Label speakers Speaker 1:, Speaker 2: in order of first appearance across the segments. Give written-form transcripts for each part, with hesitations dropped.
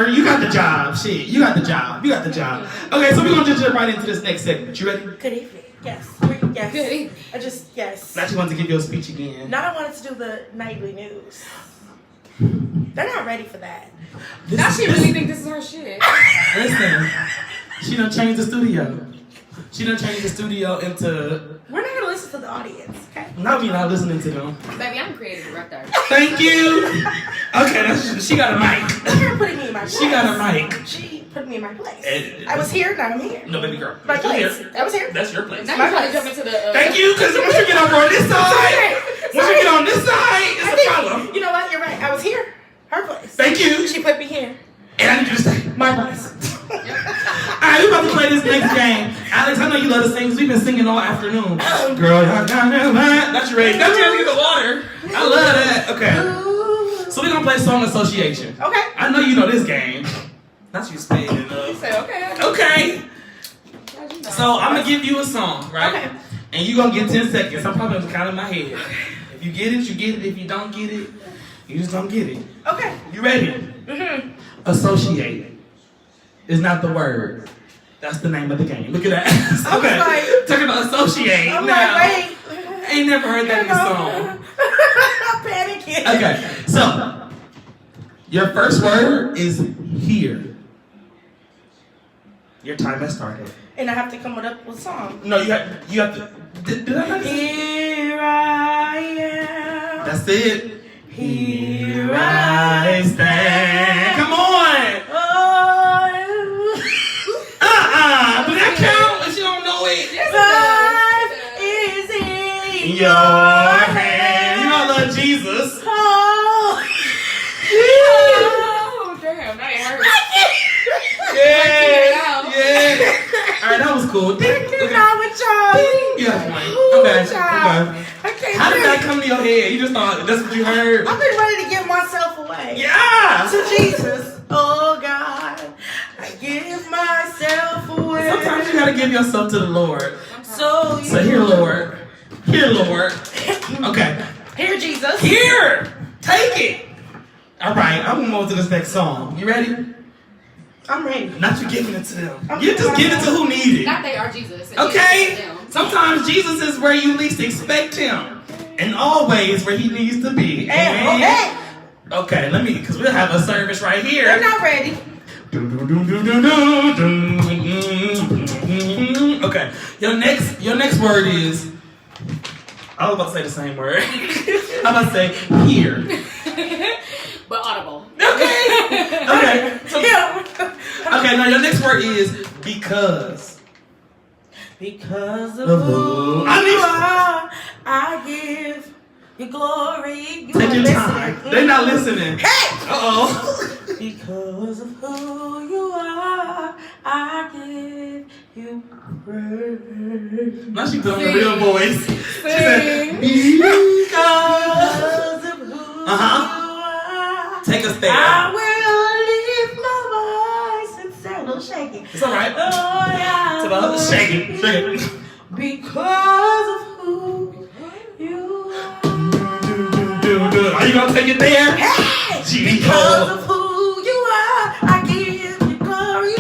Speaker 1: whatever. You got the job. Shit, you got the job. You got the job. Okay, so we're gonna just jump right into this next segment. You ready?
Speaker 2: Good evening. Yes. Yes.
Speaker 3: Good evening.
Speaker 2: Yes.
Speaker 1: Now she wants to give you a speech again.
Speaker 2: Now I wanted to do the nightly news. They're not ready for that.
Speaker 3: Now she really think this is her shit.
Speaker 1: Listen, she done changed the studio. She done changed the studio into...
Speaker 2: We're not going to listen to the audience, okay?
Speaker 1: No, we're not listening to them.
Speaker 3: Baby, I'm a creative director.
Speaker 1: Thank you. Okay, she got a mic.
Speaker 2: They're putting me in my place.
Speaker 1: She got a mic.
Speaker 2: She put me in my place. I was here, now I'm here.
Speaker 1: No, baby girl.
Speaker 2: My place. I was here.
Speaker 1: That's your place.
Speaker 3: Now you're trying to jump into the...
Speaker 1: Thank you, because once you get over on this side, once you get on this side, it's a problem.
Speaker 2: You know what? You're right. I was here. Her place.
Speaker 1: Thank you.
Speaker 2: She put me here.
Speaker 1: And I need you to stay.
Speaker 2: My place.
Speaker 1: Alright, we're about to play this next game. Alex, I know you love to sing because we've been singing all afternoon. Girl, that's your ready. That's your to get the water. I love that. Okay. So we're going to play song association.
Speaker 2: Okay.
Speaker 1: I know you know this game. Not you spitting
Speaker 3: You say, okay.
Speaker 1: Okay. So I'm going to give you a song, right?
Speaker 2: Okay.
Speaker 1: And you're going to get 10 seconds. I'm probably going to count in my head. If you get it, you get it. If you don't get it, you just don't get it.
Speaker 2: Okay.
Speaker 1: You ready?
Speaker 2: Mm-hmm.
Speaker 1: Associate is not the word. That's the name of the game. Look at that. Okay.
Speaker 2: Like,
Speaker 1: talking about associate.
Speaker 2: I'm
Speaker 1: now.
Speaker 2: like, wait.
Speaker 1: I ain't never heard that in a song.
Speaker 2: I'm panicking.
Speaker 1: Okay. So, your first word is here. Your time has started.
Speaker 2: And I have to come up with a song.
Speaker 1: No, you have to. Did I not say?
Speaker 2: Here I am.
Speaker 1: That's it.
Speaker 2: Here I stand.
Speaker 1: Come on.
Speaker 2: Oh.
Speaker 1: Does that count if you don't know it?
Speaker 2: Life is in
Speaker 1: Your hand. You know I love Jesus.
Speaker 2: Oh.
Speaker 3: Oh, damn. That ain't hurt.
Speaker 1: Yeah. Alright, that was cool.
Speaker 2: You know what, y'all?
Speaker 1: Yeah, fine.
Speaker 2: Ooh,
Speaker 1: Okay.
Speaker 2: child. I can't
Speaker 1: How did
Speaker 2: do
Speaker 1: that
Speaker 2: it.
Speaker 1: come to your head? You just thought that's what you heard?
Speaker 2: I've been ready to give myself away.
Speaker 1: Yeah.
Speaker 2: To Jesus. Oh, God. I give myself away.
Speaker 1: Sometimes you gotta give yourself to the Lord.
Speaker 2: So
Speaker 1: here, Lord. Here, Lord. Okay.
Speaker 2: Here, Jesus.
Speaker 1: Here. Take it. All right. I'm gonna move to this next song. You ready?
Speaker 2: I'm ready.
Speaker 1: Not you giving it to them.
Speaker 2: I'm
Speaker 1: You just give it to who need it.
Speaker 3: Not they are Jesus.
Speaker 1: Okay. Sometimes Jesus is where you least expect him, and always where he needs to be.
Speaker 2: Hey.
Speaker 1: Okay. Let me, because we'll have a service right here.
Speaker 2: They're not ready.
Speaker 1: Okay. Your next word is. I was about to say the same word. I'm about to say here.
Speaker 3: But audible.
Speaker 1: Okay. So,
Speaker 2: Yeah.
Speaker 1: okay. Now your next word is because.
Speaker 2: Because of
Speaker 1: Uh-huh.
Speaker 2: who
Speaker 1: I
Speaker 2: you
Speaker 1: need-
Speaker 2: are, I give you glory. You
Speaker 1: Take
Speaker 2: are
Speaker 1: your
Speaker 2: listening.
Speaker 1: time. They're not listening.
Speaker 2: Hey!
Speaker 1: Uh-oh.
Speaker 2: Because of who you are, I give you praise.
Speaker 1: Now she's doing a real voice. She said,
Speaker 2: Because of who you are,
Speaker 1: Take us there.
Speaker 2: I will lift my voice and say a little shaky.
Speaker 1: It's all right.
Speaker 2: Oh, yeah.
Speaker 1: To the other, shake it.
Speaker 2: Because of who you are.
Speaker 1: Are you gonna take it there?
Speaker 2: Hey! Because of who you are, I give you glory.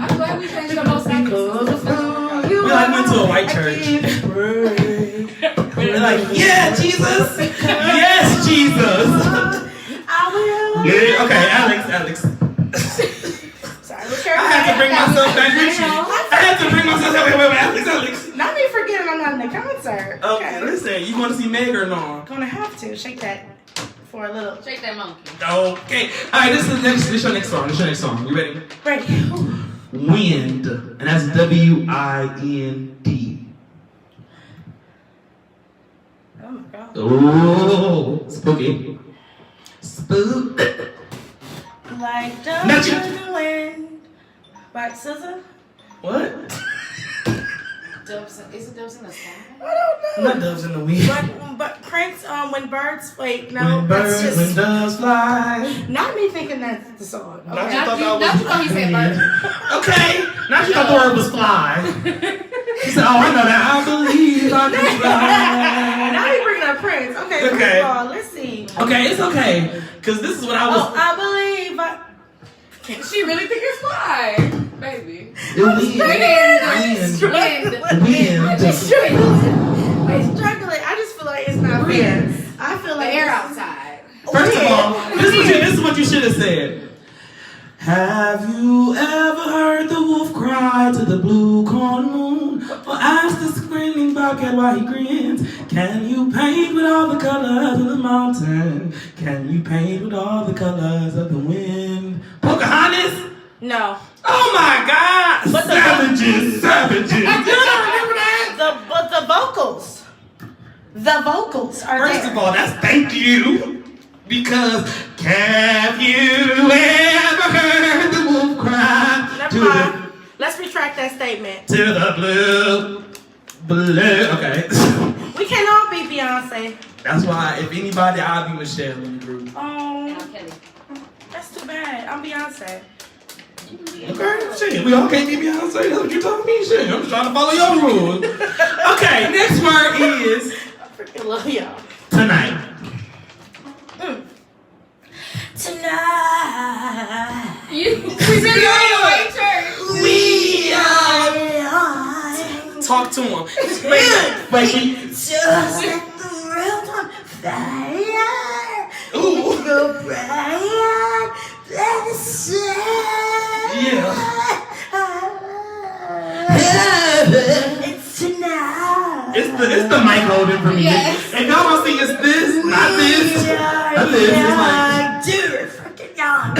Speaker 3: I'm glad we changed the most
Speaker 2: Because of who you
Speaker 1: We
Speaker 2: are,
Speaker 1: like went to a white
Speaker 2: I
Speaker 1: church.
Speaker 2: give you praise.
Speaker 1: We're like, yeah, Jesus. Yes, Jesus.
Speaker 2: I will.
Speaker 1: Yeah, okay, Alex.
Speaker 2: Sorry,
Speaker 1: I had to bring myself back with you. I had to bring myself back. Wait, Alex.
Speaker 2: Not me forgetting I'm not in the concert.
Speaker 1: Okay, listen, you want to see Meg or no?
Speaker 2: Gonna have to shake that for a little.
Speaker 3: Shake that monkey.
Speaker 1: Okay. All right, this is your next song. You ready?
Speaker 2: Ready.
Speaker 1: Wind, and that's WIND.
Speaker 2: Oh my God.
Speaker 1: Oh, spooky. Spook.
Speaker 2: Like
Speaker 1: Not
Speaker 2: doves
Speaker 1: you.
Speaker 2: in the wind. Like scissor?
Speaker 1: What?
Speaker 3: Doves, is it doves in the sky?
Speaker 2: I don't know.
Speaker 1: Not doves in the wind.
Speaker 2: But Prince, when birds, wait, no,
Speaker 1: When
Speaker 2: that's
Speaker 1: birds,
Speaker 2: just
Speaker 1: when doves fly.
Speaker 2: not me thinking that's the song.
Speaker 1: Not
Speaker 2: Okay.
Speaker 1: you thought that
Speaker 3: Now
Speaker 1: was.
Speaker 3: you thought he said bird.
Speaker 1: Okay. Now she thought the word was fly. She said, "Oh, I know that. I believe I can fly."
Speaker 2: Now we bringing up Prince. Okay,
Speaker 1: Okay.
Speaker 2: first of all, let's see.
Speaker 1: Okay, it's okay, cause this is what I was.
Speaker 2: Oh, I believe
Speaker 3: She really think it's fly, baby.
Speaker 1: Wind.
Speaker 2: She's struggling. I just feel like it's not fair. I feel like
Speaker 3: The air outside.
Speaker 1: First of all, this is what you should have said. Have you ever heard the wolf cry to the blue corn moon? Or ask the screaming bobcat why he grins? Can you paint with all the colors of the mountain? Can you paint with all the colors of the wind? Pocahontas?
Speaker 2: no.
Speaker 1: Oh my God!
Speaker 2: But
Speaker 1: Savages! You don't remember that?
Speaker 2: But the vocals are
Speaker 1: First
Speaker 2: there.
Speaker 1: of all, that's thank you. Because have you ever heard the wolf cry
Speaker 2: Never mind. Let's retract that statement.
Speaker 1: to the blue. Okay.
Speaker 2: We can't all be Beyonce.
Speaker 1: That's why if anybody, I'll be Michelle in the group.
Speaker 2: Oh,
Speaker 3: And I'm Kelly.
Speaker 2: that's too bad. I'm Beyonce.
Speaker 1: Okay, shit. We all can't be Beyonce. That's what you told me. Shit. I'm just trying to follow your rules. Okay, next word is
Speaker 2: I freaking love y'all.
Speaker 1: tonight.
Speaker 2: Tonight.
Speaker 3: We really are in a white church.
Speaker 1: We are. Talk to him. Baby.
Speaker 2: Just like the world on fire.
Speaker 1: Ooh.
Speaker 2: Go bright. Let the sun.
Speaker 1: Yeah.
Speaker 2: It's tonight.
Speaker 1: It's the mic holding for me.
Speaker 3: Yes.
Speaker 1: And y'all want to see it's this, not this. Not this. It's like,
Speaker 2: do it, freaking yawn.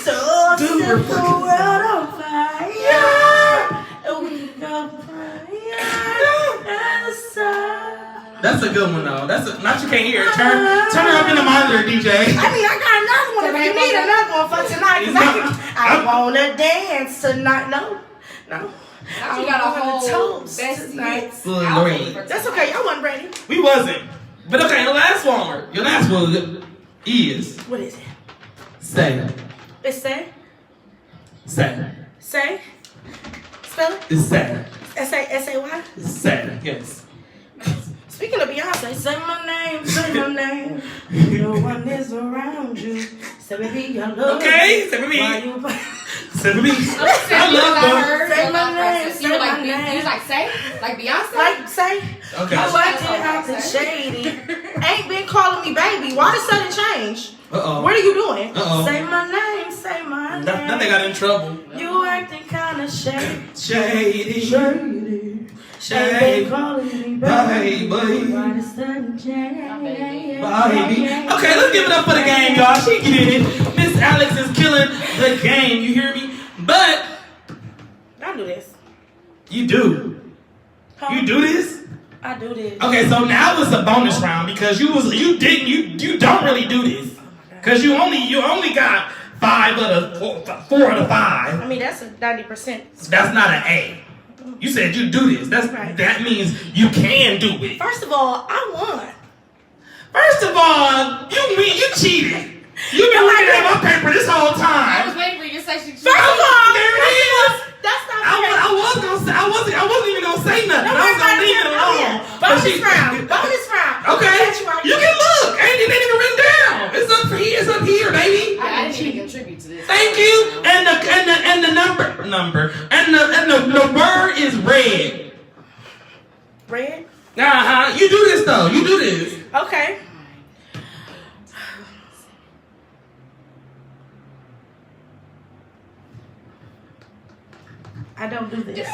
Speaker 2: So
Speaker 1: Do
Speaker 2: set
Speaker 1: it,
Speaker 2: the
Speaker 1: freaking-
Speaker 2: world on fire. And we go fire. And the sun.
Speaker 1: that's a good one though. Not you can't hear it. Turn her up in the monitor, DJ.
Speaker 2: I mean, I got another one. If you need another one for tonight, because I wanna dance tonight. No.
Speaker 3: Now you got a whole
Speaker 2: toast
Speaker 3: best
Speaker 2: tonight.
Speaker 3: hits
Speaker 1: Full
Speaker 3: album
Speaker 1: range.
Speaker 3: for
Speaker 2: That's
Speaker 3: tonight.
Speaker 2: okay. Y'all wasn't ready.
Speaker 1: We wasn't. But okay, your last word is
Speaker 2: What is it?
Speaker 1: say.
Speaker 2: It's say.
Speaker 1: Say.
Speaker 2: Say. Spell it.
Speaker 1: It's say.
Speaker 2: S-A-Y.
Speaker 1: It's say. Yes.
Speaker 2: Speaking of Beyonce, say my name, say my name. No one is around you. Say baby, I love
Speaker 1: Okay,
Speaker 2: you.
Speaker 1: say me.
Speaker 2: Why you
Speaker 1: Say me.
Speaker 3: I
Speaker 1: love them.
Speaker 3: heard
Speaker 2: Say
Speaker 3: your
Speaker 2: my
Speaker 3: thought
Speaker 2: name,
Speaker 3: process.
Speaker 2: say
Speaker 3: You were like,
Speaker 2: my name.
Speaker 3: you was like, say? Like Beyonce?
Speaker 2: like say?
Speaker 1: Okay.
Speaker 2: You acting acting shady. Ain't been calling me baby. Why the sudden change?
Speaker 1: Uh-oh.
Speaker 2: What are you doing?
Speaker 1: Uh-oh.
Speaker 2: Say my name, say my name.
Speaker 1: That they got in trouble.
Speaker 2: You acting kinda shady.
Speaker 1: Shady.
Speaker 2: Ain't
Speaker 1: Shady.
Speaker 2: been calling me baby.
Speaker 1: Baby.
Speaker 2: Why the sudden change?
Speaker 1: Baby. Okay, let's give it up for the game, y'all. She get it. Miss Alex is killing the game. You hear me? But
Speaker 2: I do this.
Speaker 1: you do.
Speaker 2: Huh?
Speaker 1: You do this?
Speaker 2: I do this.
Speaker 1: Okay, so now it's a bonus round because you don't really do this. Cause you only got 5 of the 4 of the 5.
Speaker 2: I mean, that's a 90%.
Speaker 1: That's not an A. You said you do this.
Speaker 2: Right.
Speaker 1: That means you can do it.
Speaker 2: First of all, I won.
Speaker 1: First of all, you cheated. You've been looking at my paper this whole
Speaker 3: I
Speaker 1: time.
Speaker 3: was waiting for you to say she
Speaker 2: First of all,
Speaker 1: There it is.
Speaker 2: that's not
Speaker 1: I
Speaker 2: fair.
Speaker 1: wasn't even gonna say nothing. I was gonna leave it alone. But
Speaker 2: Bonus round. Bonus round.
Speaker 1: Okay.
Speaker 2: That's right.
Speaker 1: You can look. Ain't even written down. It's up here. It's up here, baby.
Speaker 3: I didn't even contribute to this.
Speaker 1: Thank you. And the number and the word is red.
Speaker 2: Red?
Speaker 1: You do this though. You do this.
Speaker 2: Okay. I don't do this.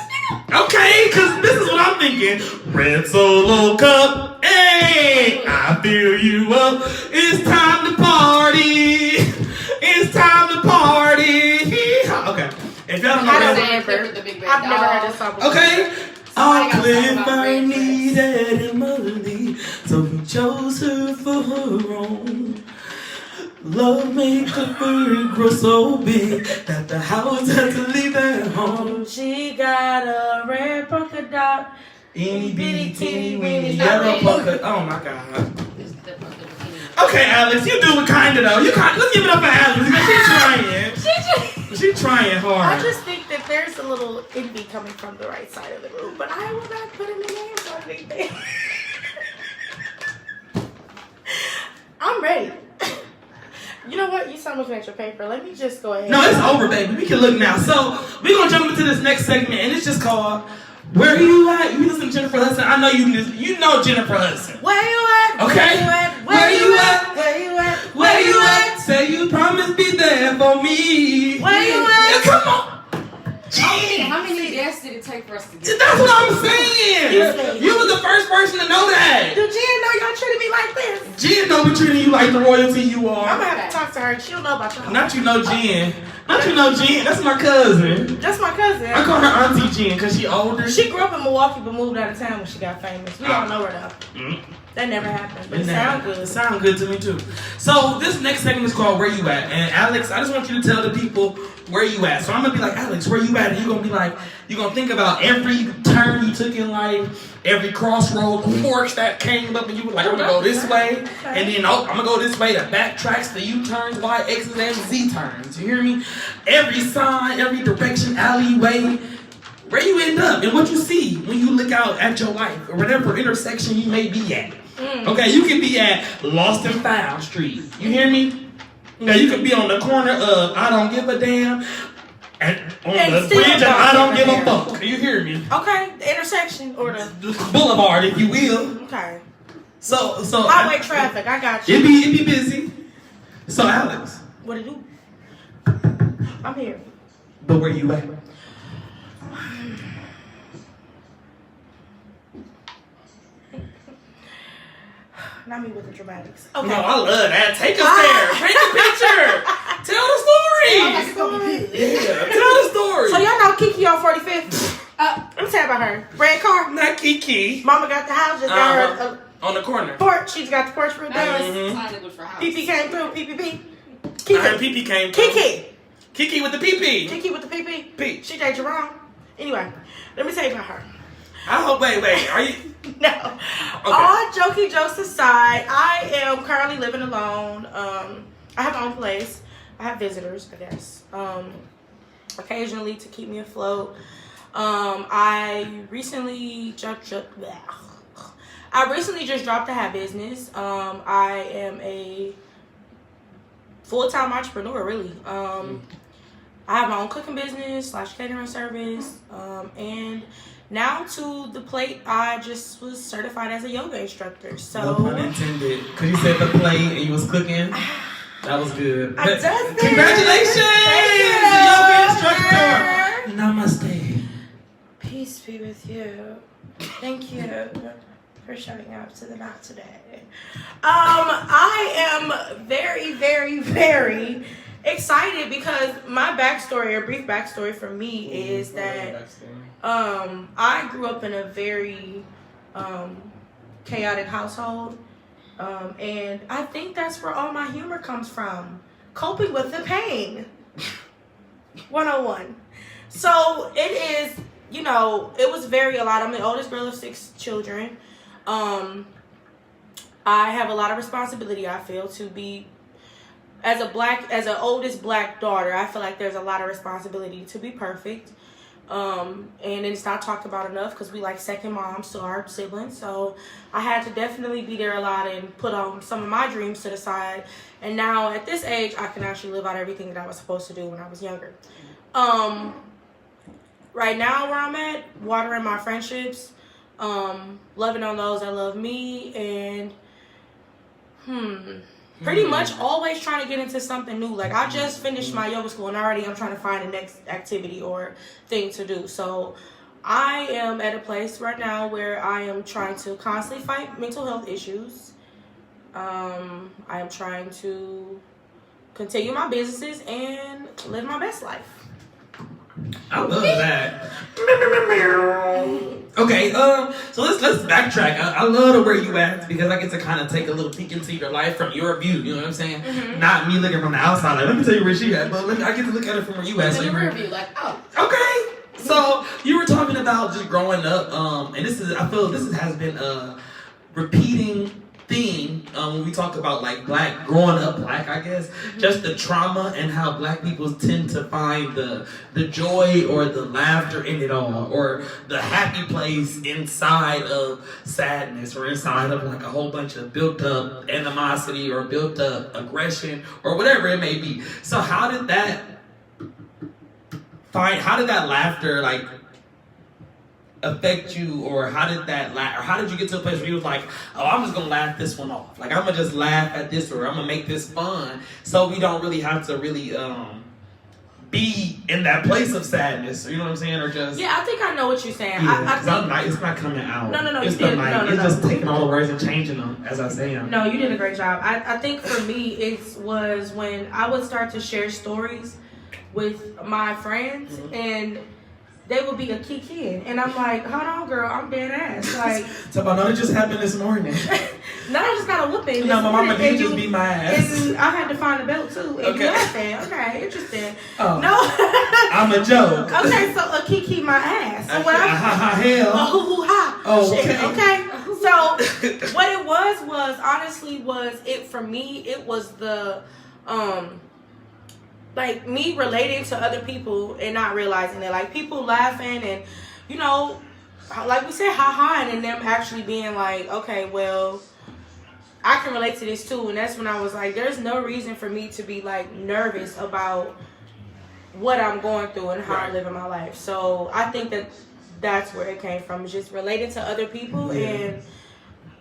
Speaker 1: Okay, because this is what I'm thinking. Red Solo Cup. Hey, I fill you up. It's time to party. It's time to party. Okay. If y'all don't know
Speaker 2: I don't
Speaker 1: Red
Speaker 2: remember.
Speaker 3: With the big red
Speaker 2: I've never
Speaker 3: dog.
Speaker 2: heard this song before.
Speaker 1: Okay.
Speaker 3: Somebody got something
Speaker 1: Cliff,
Speaker 3: about
Speaker 1: I
Speaker 3: red dress.
Speaker 1: needed Emily, so he chose her for her own. Love made the bird grow so big that the house had to leave their home.
Speaker 2: She got a red polka dot.
Speaker 1: Itty bitty teeny weeny
Speaker 3: It's not
Speaker 1: yellow
Speaker 3: red.
Speaker 1: polka. Oh my god.
Speaker 3: It's the fucking bikini.
Speaker 1: Okay, Alex, you do it kinda though. Let's give it up for Alex because she's trying. She's trying hard.
Speaker 2: I just think that there's a little envy coming from the right side of the room, but I will not put any names on anything. I'm ready. You know what? You sound looking at your paper. Let me just go ahead.
Speaker 1: No, it's over, baby. We can look now. So we're gonna jump into this next segment, and it's just called "Where You At?" You listen to Jennifer Hudson. I know you know Jennifer Hudson.
Speaker 2: Where you at?
Speaker 1: Okay.
Speaker 2: Where you at? Where you at?
Speaker 1: Where you at? Say you promised be there for me.
Speaker 2: Where you at?
Speaker 1: Yeah, come on.
Speaker 3: How many deaths did it take for us to get?
Speaker 1: That's what I'm saying. You was the first person to know that.
Speaker 2: Do Jen know y'all treated me like this?
Speaker 1: Jen know we treating you like the royalty you are.
Speaker 2: I'm gonna have to talk to her. She'll know about y'all.
Speaker 1: Not you know Jen. Not you know Jen. That's my cousin.
Speaker 2: That's my cousin.
Speaker 1: I call her Auntie Jen because she older.
Speaker 2: She grew up in Milwaukee but moved out of town when she got famous. We don't know her though. That never happened. But it sounds good.
Speaker 1: It sounds good to me too. So this next segment is called "Where You At?" And Alex, I just want you to tell the people where you at. So I'm gonna be like, Alex, where you at? And you're gonna be like, you're gonna think about every turn you took in life, every crossroad, the forks that came up, and you were like, I'm gonna go this way, and then I'm gonna go this way. The backtracks, the U-turns, Y, X's, and Z turns. You hear me? Every sign, every direction, alleyway. Where you end up and what you see when you look out at your life or whatever intersection you may be at. Okay, you can be at Lost and Found Street. You hear me? Now you could be on the corner of I Don't Give a Damn and on the bridge of I Don't Give a Fuck. You hear me?
Speaker 2: Okay, the intersection or the
Speaker 1: boulevard, if you will.
Speaker 2: Okay.
Speaker 1: So
Speaker 2: highway traffic. I got you.
Speaker 1: It be busy. So Alex,
Speaker 2: what it do? I'm here.
Speaker 1: But where you at?
Speaker 2: Not me with the dramatics. Okay.
Speaker 1: No, I love that. Take us there. Paint the picture. Tell the story. Yeah, tell the story.
Speaker 2: So y'all know Kiki on 45th? Let me tell you about her. Red car.
Speaker 1: Not Kiki.
Speaker 2: Mama got the house. Just got her
Speaker 1: on the corner.
Speaker 2: Porch. She's got the porch real down. PP came through. PPP.
Speaker 1: Kiki. I heard PP came through. Kiki with the PP.
Speaker 2: Kiki with the PP.
Speaker 1: P.
Speaker 2: She dated Jerome. Anyway, let me tell you about her.
Speaker 1: I hope. Wait. Are you?
Speaker 2: No.
Speaker 1: Okay.
Speaker 2: All jokey jokes aside, I am currently living alone. I have my own place. I have visitors, I guess. Occasionally to keep me afloat. I recently just dropped a hat business. I am a full-time entrepreneur, really. I have my own cooking business / catering service, and now to the plate, I just was certified as a yoga instructor. So
Speaker 1: no pun intended. Because you said the plate and you was cooking. That was good.
Speaker 2: I did it.
Speaker 1: Congratulations! Yoga instructor. Namaste.
Speaker 2: Peace be with you. Thank you for showing up to the knot today. I am very, very, very excited because my backstory, or brief backstory for me, is that I grew up in a very chaotic household, and I think that's where all my humor comes from. Coping with the pain. 101. So it is, it was a lot. I'm the oldest girl of 6 children. I have a lot of responsibility, I feel, to be as an oldest black daughter. I feel like there's a lot of responsibility to be perfect. And it's not talked about enough because we like second moms to our siblings. So I had to definitely be there a lot and put on some of my dreams to the side. And now at this age, I can actually live out everything that I was supposed to do when I was younger. Right now where I'm at, watering my friendships, loving on those that love me, and pretty much always trying to get into something new. Like, I just finished my yoga school and already I'm trying to find the next activity or thing to do. So I am at a place right now where I am trying to constantly fight mental health issues. I am trying to continue my businesses and live my best life.
Speaker 1: I love that. Okay, so let's backtrack. I love where you at because I get to kind of take a little peek into your life from your view. You know what I'm saying? Mm-hmm. Not me looking from the outside. Like, let me tell you where she at, but I get to look at it from where you at. So
Speaker 3: your view, like, oh.
Speaker 1: Okay. So you were talking about just growing up, and I feel this has been a repeating theme when we talk about like black, growing up black, I guess, just the trauma and how black people tend to find the joy or the laughter in it all, or the happy place inside of sadness, or inside of like a whole bunch of built up animosity or built up aggression or whatever it may be. So how did that laughter like affect you, or how did you get to a place where you was like, oh, I'm just gonna laugh this one off, like I'm gonna just laugh at this, or I'm gonna make this fun, so we don't really have to really be in that place of sadness, you know what I'm saying, or just
Speaker 2: I think I know what you're saying.
Speaker 1: Yeah,
Speaker 2: I think
Speaker 1: it's not coming out.
Speaker 2: No,
Speaker 1: it's
Speaker 2: you did.
Speaker 1: It's just taking all the words and changing them as I say them.
Speaker 2: No, you did a great job. I think for me it was when I would start to share stories with my friends, and they would be a kick-in, and I'm like, hold on, girl, I'm dead ass. Like,
Speaker 1: so I know it just happened this morning.
Speaker 2: no, I just got a whooping.
Speaker 1: No, my mama did just beat my ass.
Speaker 2: And I had to find a belt too. And
Speaker 1: Okay.
Speaker 2: you laughing. Okay, interesting.
Speaker 1: Oh,
Speaker 2: no.
Speaker 1: I'm a joke.
Speaker 2: Okay, so a kiki my ass. So what
Speaker 1: hell.
Speaker 2: A hoo ha.
Speaker 1: Oh,
Speaker 2: shit.
Speaker 1: okay.
Speaker 2: So what it was honestly it for me, it was the like me relating to other people and not realizing it. Like people laughing and, you know, like we said, ha-ha, and then them actually being like, okay, well, I can relate to this too. And that's when I was like, there's no reason for me to be like nervous about what I'm going through and how I live in my life. So I think that's where it came from, just relating to other people and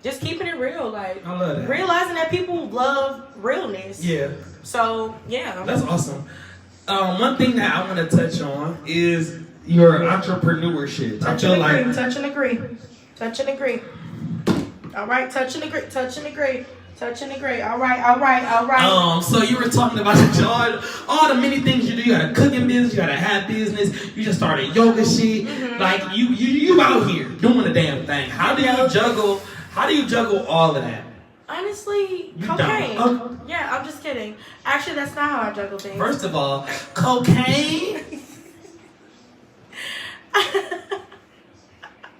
Speaker 2: just keeping it real. Like,
Speaker 1: I love that.
Speaker 2: Realizing that people love realness.
Speaker 1: Yeah.
Speaker 2: So, yeah.
Speaker 1: That's awesome. One thing that I want to touch on is your entrepreneurship.
Speaker 2: Touch and agree. Touch and agree. Touch and agree. All right. Touch and agree. Touch and agree. Touch and agree. All right. All right. All right.
Speaker 1: So you were talking about all the many things you do. You got a cooking business. You got a hat business. You just started yoga shit.
Speaker 2: Mm-hmm.
Speaker 1: Like you out here doing the damn thing. How do you juggle all of that?
Speaker 2: Honestly,
Speaker 1: You
Speaker 2: cocaine.
Speaker 1: don't.
Speaker 2: Yeah, I'm just kidding. Actually, that's not how I juggle things.
Speaker 1: First of all, cocaine.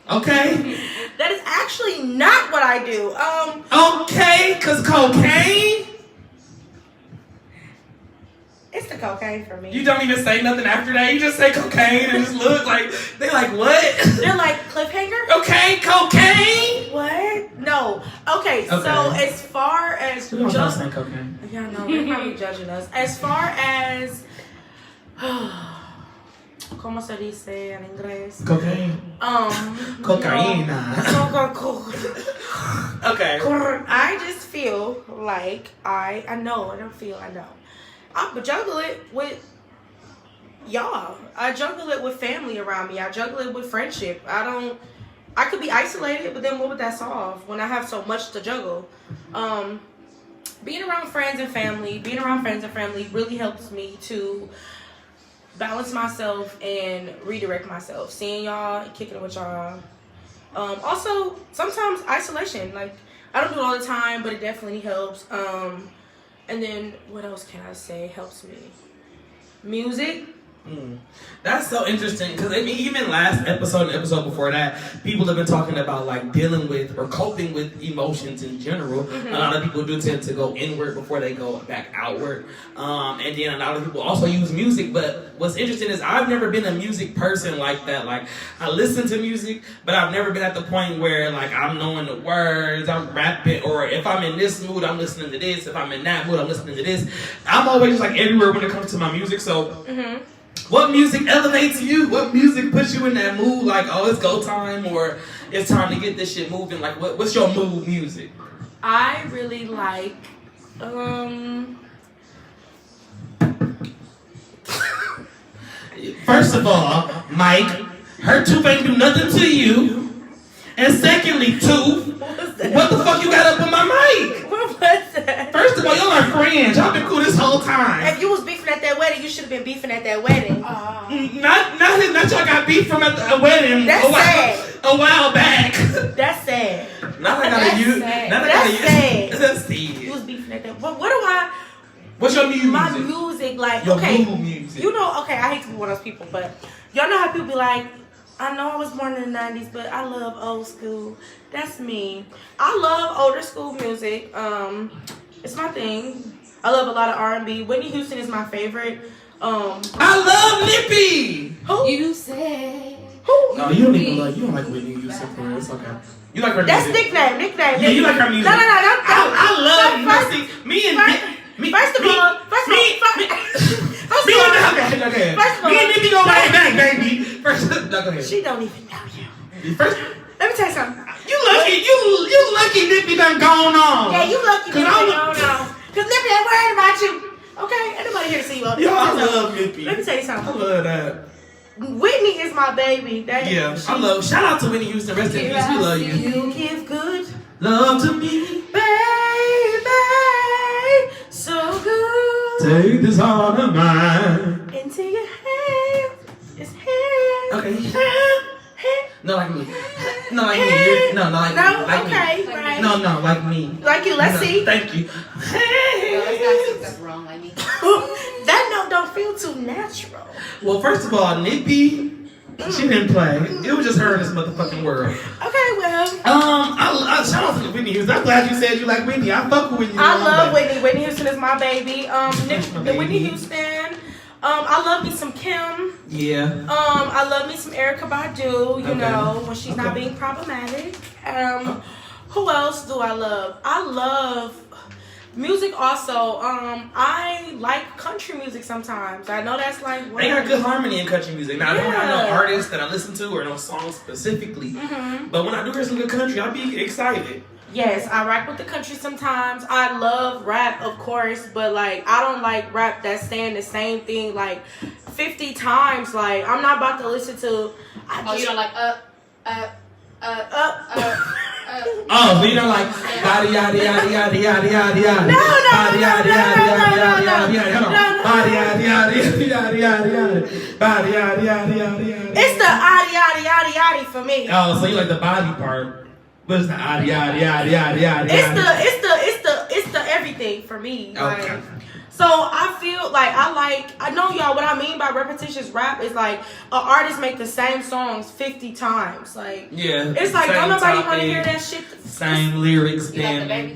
Speaker 1: Okay.
Speaker 2: That is actually not what I do.
Speaker 1: Okay, cause cocaine.
Speaker 2: It's the cocaine for me.
Speaker 1: You don't even say nothing after that. You just say cocaine and just look like they like what?
Speaker 2: They're like cliffhanger.
Speaker 1: Okay, cocaine.
Speaker 2: What? No. Okay. So as far as
Speaker 1: You don't stop saying cocaine.
Speaker 2: yeah, no, they're probably judging us. As far as ¿cómo se dice en inglés?
Speaker 1: Cocaine. Cocaína. Okay.
Speaker 2: I just feel like I know. I juggle it with y'all. I juggle it with family around me. I juggle it with friendship. I could be isolated, but then what would that solve when I have so much to juggle? Being around friends and family really helps me to balance myself and redirect myself. Seeing y'all and kicking it with y'all. Also, sometimes isolation. Like, I don't do it all the time, but it definitely helps. And then, what else can I say helps me? Music.
Speaker 1: That's so interesting because I mean, even last episode and episode before that, people have been talking about like dealing with or coping with emotions in general. A lot of people do tend to go inward before they go back outward, and then a lot of people also use music. But what's interesting is I've never been a music person like that. Like I listen to music, but I've never been at the point where like I'm knowing the words, I'm rapping, or if I'm in this mood, I'm listening to this. If I'm in that mood, I'm listening to this. I'm always like everywhere when it comes to my music. So. What music elevates you? What music puts you in that mood? Like, oh, it's go time, or it's time to get this shit moving. Like, what's your mood music?
Speaker 2: I really like,
Speaker 1: First of all, Mike, her tooth ain't do nothing to you. And secondly, tooth, what the fuck you got up on my mic?
Speaker 2: What was that?
Speaker 1: First of all, y'all are friends. Y'all been cool this whole time.
Speaker 2: If you was beefing at that wedding, you should have been beefing at that wedding.
Speaker 1: Not y'all got beef from at the wedding a while back.
Speaker 2: That's sad.
Speaker 1: Not I gotta use. That's sad.
Speaker 2: You was beefing at that. What do I?
Speaker 1: What's your music?
Speaker 2: My music, like
Speaker 1: your
Speaker 2: okay,
Speaker 1: mood music.
Speaker 2: you know, okay. I hate to be one of those people, but y'all know how people be like, I know I was born in the 90s, but I love old school. That's me. I love older school music. It's my thing. I love a lot of R&B. Whitney Houston is my favorite.
Speaker 1: I love Nippy.
Speaker 2: Who?
Speaker 3: You say.
Speaker 2: Who?
Speaker 1: No, you don't like Whitney Houston for real. It's okay. You like her
Speaker 2: That's
Speaker 1: music.
Speaker 2: nickname.
Speaker 1: Yeah, you like her music.
Speaker 2: No.
Speaker 1: I love music.
Speaker 2: First of all,
Speaker 1: Okay.
Speaker 2: First of all,
Speaker 1: me and Nippy go right back, baby. First, no, go ahead.
Speaker 2: she don't even know you.
Speaker 1: First,
Speaker 2: Let me tell you something.
Speaker 1: you lucky Nippy done gone on.
Speaker 2: Yeah, you lucky Nippy
Speaker 1: I'm-
Speaker 2: don't know. Because Nippy ain't worried about you. Okay? Ain't nobody here to see you all this.
Speaker 1: Yo, I love Nippy.
Speaker 2: Let me tell you
Speaker 1: I
Speaker 2: something.
Speaker 1: love that.
Speaker 2: Whitney is my baby.
Speaker 1: Yeah, I love. Shout out to Whitney Houston. Rest in peace. We love you.
Speaker 2: You give good
Speaker 1: Love to me.
Speaker 2: baby. So good.
Speaker 1: Take this heart of mine.
Speaker 2: Into your hands. It's hands.
Speaker 1: Okay.
Speaker 2: Hands.
Speaker 1: No, like me. No, like me. No, like me.
Speaker 2: No,
Speaker 1: Like
Speaker 2: okay,
Speaker 1: me.
Speaker 2: right.
Speaker 1: No, like me.
Speaker 2: Like you, let's
Speaker 1: No,
Speaker 2: see.
Speaker 1: Thank you.
Speaker 3: That's wrong, like me.
Speaker 2: That note don't feel too natural.
Speaker 1: Well, first of all, Nippy, she didn't play. It was just her in this motherfucking world.
Speaker 2: Okay, well.
Speaker 1: I shout out to Whitney Houston. I'm glad you said you like Whitney. I fuck with Whitney.
Speaker 2: I love Whitney. Whitney Houston is my baby.
Speaker 1: my
Speaker 2: Whitney
Speaker 1: baby.
Speaker 2: Houston. I love me some Kim.
Speaker 1: Yeah.
Speaker 2: I love me some Erykah Badu, you
Speaker 1: Okay.
Speaker 2: know, when she's not being problematic. Who else do I love? I love music also. I like country music sometimes. I know that's like
Speaker 1: They got good harmony in country music. Now, I don't have no
Speaker 2: Yeah.
Speaker 1: artists that I listen to or no songs specifically. But when I do hear some good country, I'll be excited.
Speaker 2: Yes, I rock with the country sometimes. I love rap, of course, but like I don't like rap that's saying the same thing like 50 times. Like I'm not about to listen to.
Speaker 3: Oh, you don't like
Speaker 1: Oh, so you don't like body yada yada yada yada yada yada.
Speaker 2: No.
Speaker 1: Body yada yada yada yada yada yada. Hold on. Body yada yada yada yada yada. Body yada yada yada yada.
Speaker 2: It's the yada yada yada yada for me.
Speaker 1: Oh, so you like the body part? What's the yada yada yada yada yada?
Speaker 2: It's the everything for me. Like,
Speaker 1: Okay.
Speaker 2: so I feel like I know y'all what I mean by repetitious rap is like an artist make the same songs 50 times. Like
Speaker 1: Yeah.
Speaker 2: it's like
Speaker 1: same
Speaker 2: don't nobody want
Speaker 1: topic,
Speaker 2: to hear that shit.
Speaker 1: Same lyrics,
Speaker 3: You like the
Speaker 1: damn.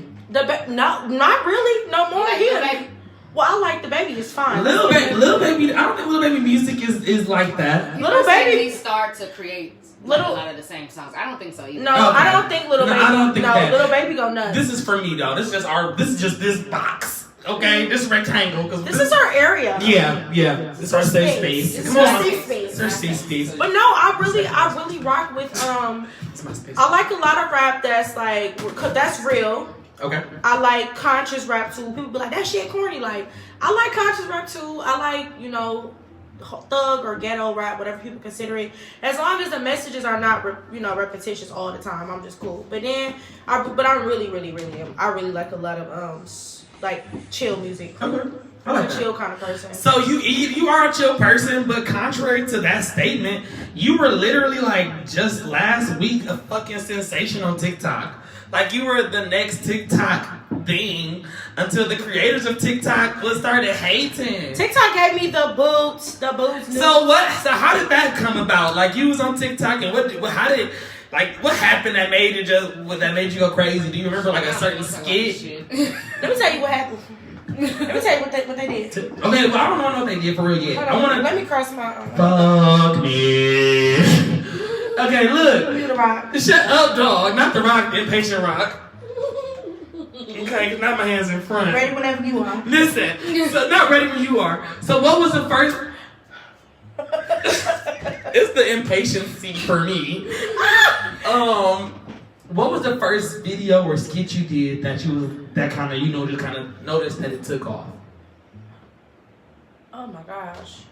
Speaker 3: baby?
Speaker 2: No, not really. No more
Speaker 3: Like
Speaker 2: here.
Speaker 3: the baby?
Speaker 2: Well, I like the baby. It's fine.
Speaker 1: Little baby. I don't think Little Baby music is like that.
Speaker 2: Little Baby-
Speaker 3: They start to create
Speaker 2: Little-
Speaker 3: a lot of the same songs. I don't think so either.
Speaker 2: No,
Speaker 1: Okay.
Speaker 2: I don't think Little
Speaker 1: No,
Speaker 2: Baby.
Speaker 1: I don't think that.
Speaker 2: Little Baby go nuts.
Speaker 1: This is for me though. This is just this box. Okay, this rectangle. Cause
Speaker 2: This is our area.
Speaker 1: Yeah. This is our safe space.
Speaker 2: It's
Speaker 1: Come
Speaker 2: our
Speaker 1: on.
Speaker 2: safe space.
Speaker 1: It's our safe space.
Speaker 2: But no, I really rock with
Speaker 1: It's my space.
Speaker 2: I like a lot of rap that's like, that's real.
Speaker 1: Okay.
Speaker 2: I like conscious rap too. People be like, that shit corny. Like, I like conscious rap too. I like, you know, thug or ghetto rap, whatever people consider it. As long as the messages are not, repetitious all the time, I'm just cool. But then, I really like a lot of, like, chill music.
Speaker 1: Okay. I
Speaker 2: I'm
Speaker 1: like
Speaker 2: a
Speaker 1: that.
Speaker 2: chill kind of person.
Speaker 1: So you are a chill person, but contrary to that statement, you were literally like just last week a fucking sensation on TikTok. Like you were the next TikTok thing until the creators of TikTok started hating.
Speaker 2: TikTok gave me the boobs.
Speaker 1: So how did that come about? Like you was on TikTok and what happened that made you go crazy? Do you remember like a certain skit?
Speaker 2: Let me tell you what happened. Let me tell you what they did.
Speaker 1: Okay, well I don't know what they did for real yet.
Speaker 2: Hold on, let me cross my
Speaker 1: Fuck me. Okay, look.
Speaker 2: you the rock.
Speaker 1: Shut up, dog. Not the rock, the impatient rock. Okay, not my hands in front.
Speaker 2: Ready whenever you are.
Speaker 1: Listen, so not ready when you are. So what was the first? It's the impatiency for me. What was the first video or skit you did that just kind of noticed that it took off?
Speaker 2: Oh my gosh.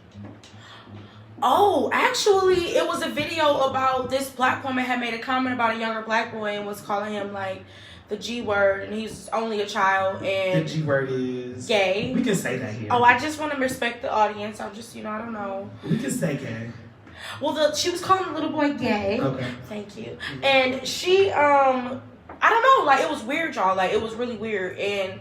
Speaker 2: Oh, actually, it was a video about this black woman had made a comment about a younger black boy and was calling him like the G word, and he's only a child. And
Speaker 1: The G word is
Speaker 2: gay.
Speaker 1: We can say that here.
Speaker 2: Oh, I just want to respect the audience. I'm just, I don't know.
Speaker 1: We can say gay.
Speaker 2: Well, she was calling the little boy gay.
Speaker 1: Okay.
Speaker 2: Thank you. And she, I don't know, like it was weird, y'all. Like it was really weird, and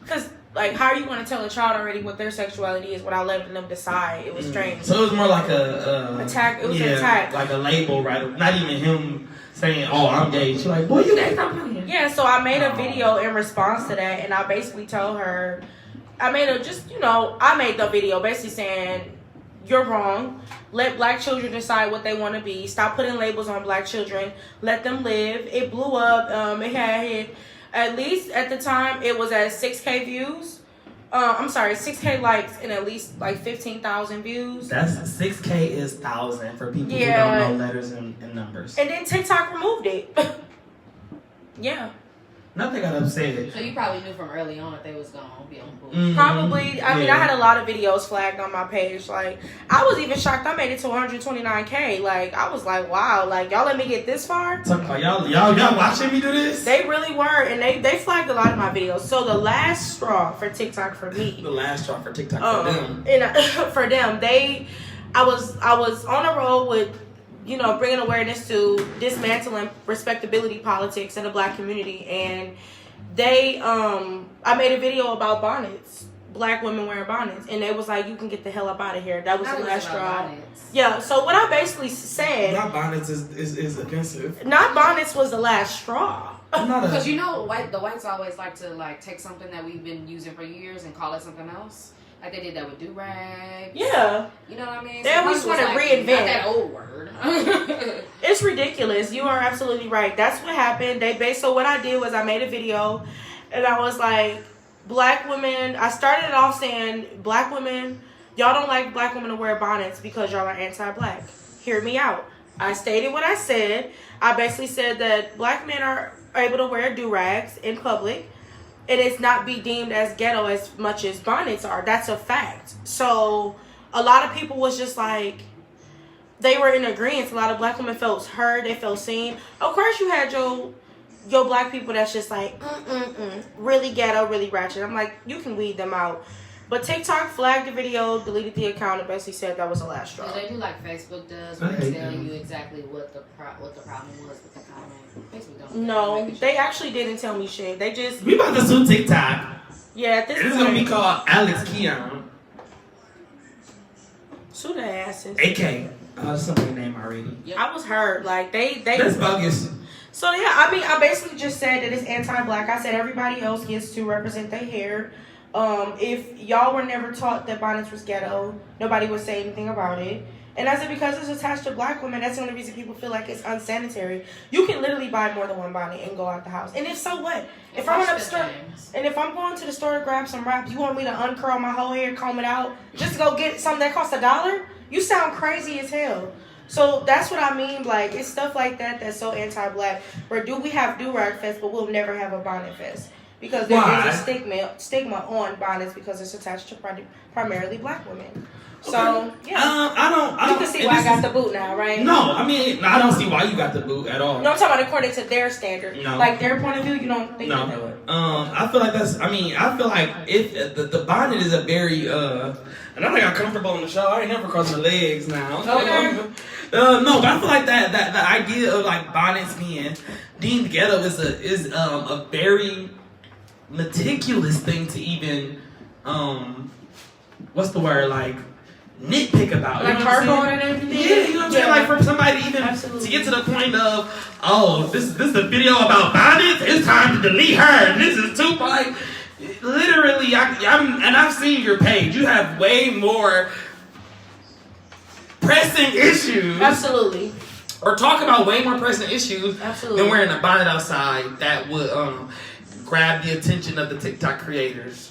Speaker 2: because Like, how are you going to tell a child already what their sexuality is without letting them decide? It was strange.
Speaker 1: So it was more like a
Speaker 2: attack. It was an attack.
Speaker 1: Like a label, right? Not even him saying, "Oh, I'm gay." She's like, "Boy, you gay? Stop playing."
Speaker 2: Yeah. So I made a video in response to that, and I basically told her, I made the video basically saying, "You're wrong. Let black children decide what they want to be. Stop putting labels on black children. Let them live." It blew up. It had hit. At least at the time, it was at 6K views. 6K likes and at least like 15,000 views.
Speaker 1: That's 6K is 1,000 for people who don't know letters and numbers.
Speaker 2: And then TikTok removed it. Yeah.
Speaker 1: Nothing got upset.
Speaker 3: So you probably knew from early on that they was gonna be on bullshit.
Speaker 1: Mm-hmm.
Speaker 2: Probably. I mean, I had a lot of videos flagged on my page. Like, I was even shocked. I made it to 129K. Like, I was like, wow. Like, y'all let me get this far.
Speaker 1: Talking about y'all watching me do this?
Speaker 2: They really were, and they flagged a lot of my videos. So the last straw for TikTok for me.
Speaker 1: The last straw for TikTok for them.
Speaker 2: And for them, I was on a roll with, bringing awareness to dismantling respectability politics in the black community. And I made a video about bonnets, black women wearing bonnets. And they was like, you can get the hell up out of here. That was the last straw. Bonnets. Yeah, so what I basically said.
Speaker 1: Not bonnets is offensive.
Speaker 2: Not bonnets was the last straw.
Speaker 3: Because the whites always like to take something that we've been using for years and call it something else. Like they did that with do-rags.
Speaker 2: Yeah.
Speaker 3: You know what I mean?
Speaker 2: They always want to reinvent.
Speaker 3: Not that old word.
Speaker 2: It's ridiculous. You are absolutely right. That's what happened. So what I did was I made a video and I was like, black women, I started it off saying, black women, y'all don't like black women to wear bonnets because y'all are anti-black. Hear me out. I stated what I said. I basically said that black men are able to wear do-rags in public. And it's not be deemed as ghetto as much as bonnets are. That's a fact. So a lot of people was just like, they were in agreement. A lot of black women felt heard. They felt seen. Of course, you had your black people that's just like, really ghetto, really ratchet. I'm like, you can weed them out. But TikTok flagged the video, deleted the account, and basically said that was the last straw.
Speaker 3: They do like Facebook does, where they tell you exactly what the problem was with the comment. Facebook don't.
Speaker 2: No, they actually didn't tell me shit. They just.
Speaker 1: We about to sue TikTok.
Speaker 2: Yeah, at this point.
Speaker 1: It's gonna be called Alex Keon.
Speaker 2: Sue the asses.
Speaker 1: AK. Somebody's name already.
Speaker 2: Yep. I was hurt. Like they.
Speaker 1: That's bogus.
Speaker 2: So yeah, I basically just said that it's anti-black. I said everybody else gets to represent their hair. If y'all were never taught that bonnets was ghetto, nobody would say anything about it. And I said because it's attached to black women, that's the only reason people feel like it's unsanitary. You can literally buy more than one bonnet and go out the house. And if so, what? If I'm in the store, and if I'm going to the store to grab some wraps, you want me to uncurl my whole hair, comb it out, just to go get something that costs $1? You sound crazy as hell. So that's what I mean. Like, it's stuff like that that's so anti-black. Where we have do-rag fest, but we'll never have a bonnet fest. Because there is a stigma on bonnets because it's attached to primarily black women. So, yeah.
Speaker 1: I
Speaker 2: you can see why I got the boot now, right?
Speaker 1: No, I mean, I don't see why you got the boot at all.
Speaker 2: No, I'm talking about according to their standard.
Speaker 1: No.
Speaker 2: Like, their point of view, you don't think that they would?
Speaker 1: I feel like I feel like if the bonnet is a very, and I think I'm comfortable on the show. I ain't never crossed my legs now.
Speaker 2: Okay.
Speaker 1: No, but I feel like that the idea of like bonnets being deemed ghetto is a very meticulous thing to even what's the word, like nitpick about,
Speaker 2: like cardboard and everything.
Speaker 1: Yeah, you know what I'm saying? Like for somebody even to get to the point of, oh, this is a video about bonnets, it's time to delete her. This is too like literally I've seen your page. You have way more pressing issues.
Speaker 2: Absolutely.
Speaker 1: Or talk about way more pressing issues
Speaker 2: Absolutely.
Speaker 1: than wearing a bonnet outside that would grab the attention of the TikTok creators.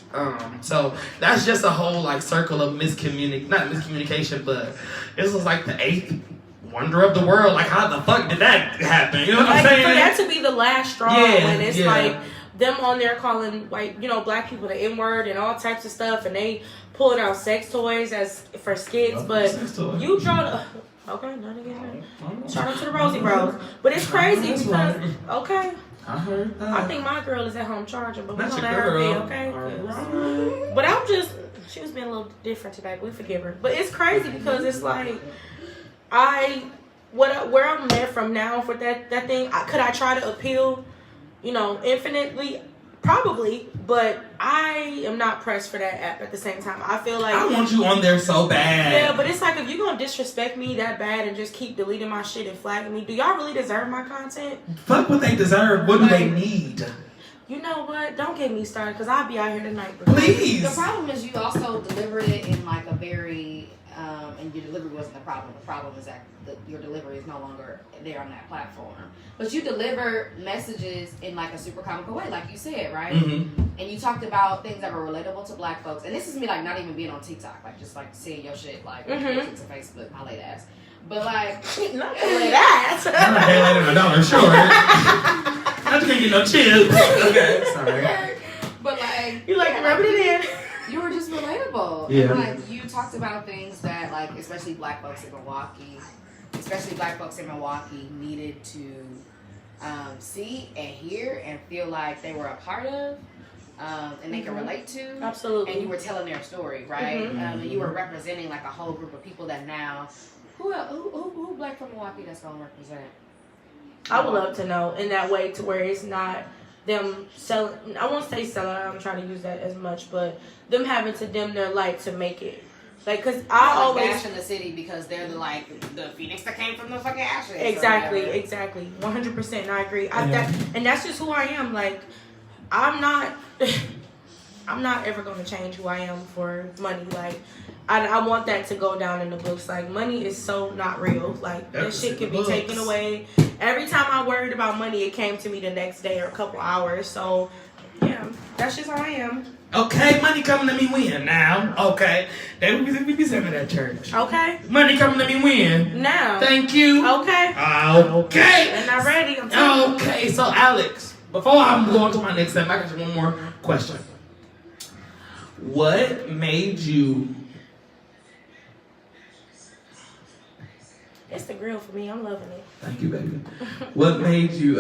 Speaker 1: So that's just a whole like circle of not miscommunication, but this was like the 8th wonder of the world. Like, how the fuck did that happen? You know what I'm saying?
Speaker 2: For that to be the last straw, when it's like them on there calling black people the N-word and all types of stuff, and they pulling out sex toys as for skits, but you draw the. Okay, not again. Shout out to the Rosie Bros. But it's crazy because okay.
Speaker 1: I heard that.
Speaker 2: I think my girl is at home charging, but we're
Speaker 1: That's
Speaker 2: gonna
Speaker 1: your
Speaker 2: let her be,
Speaker 1: girl.
Speaker 2: okay?
Speaker 1: Alright.
Speaker 2: But she was being a little different today. We forgive her. But it's crazy because it's like, where I'm at from now for that thing, could I try to appeal, infinitely? Probably, but I am not pressed for that app at the same time. I feel like
Speaker 1: I want you on there so bad.
Speaker 2: Yeah, but it's like if you're gonna disrespect me that bad and just keep deleting my shit and flagging me, do y'all really deserve my content?
Speaker 1: Fuck what they deserve. What do they need?
Speaker 2: You know what? Don't get me started because I'll be out here tonight.
Speaker 1: Please.
Speaker 3: The problem is you also delivered it in like a very, and your delivery wasn't the problem. The problem is that your delivery is no longer there on that platform. But you deliver messages in like a super comical way, like you said, right?
Speaker 1: Mm-hmm.
Speaker 3: And you talked about things that were relatable to black folks. And this is me like not even being on TikTok, like just like seeing your shit like to Facebook, my late ass. But like,
Speaker 2: not the late ass.
Speaker 1: I'm not daylight in $1 short. I just can't get no chips. Okay, sorry.
Speaker 3: But like,
Speaker 2: you like rubbing it in.
Speaker 3: You were just relatable.
Speaker 1: Yeah.
Speaker 3: And like you talked about things that like especially black folks in Milwaukee needed to see and hear and feel like they were a part of and they can relate to.
Speaker 2: Absolutely.
Speaker 3: And you were telling their story, right? And you were representing like a whole group of people that now who black from Milwaukee that's gonna represent?
Speaker 2: I would love to know in that way to where it's not them selling. I won't say selling. I'm trying to use that as much, but them having to dim their light to make it. Like, cause I always
Speaker 3: bashing the city because they're the phoenix that came from the fucking ashes.
Speaker 2: Exactly, 100%. I agree. And that's just who I am. Like, I'm not ever gonna change who I am for money. Like, I want that to go down in the books. Like, money is so not real. Like, that shit can be taken away. Every time I worried about money, it came to me the next day or a couple hours. So, yeah, that's just how I am.
Speaker 1: Okay, money coming to me when now. Okay. They would be saying at church.
Speaker 2: Okay.
Speaker 1: Money coming to me when?
Speaker 2: Now.
Speaker 1: Thank you.
Speaker 2: Okay.
Speaker 1: Okay.
Speaker 2: And I'm ready. I'm telling you.
Speaker 1: Okay, so Alex, before I'm going to my next step, I got one more question. What made you...
Speaker 2: It's the grill for me. I'm loving it.
Speaker 1: Thank you, baby. What made you,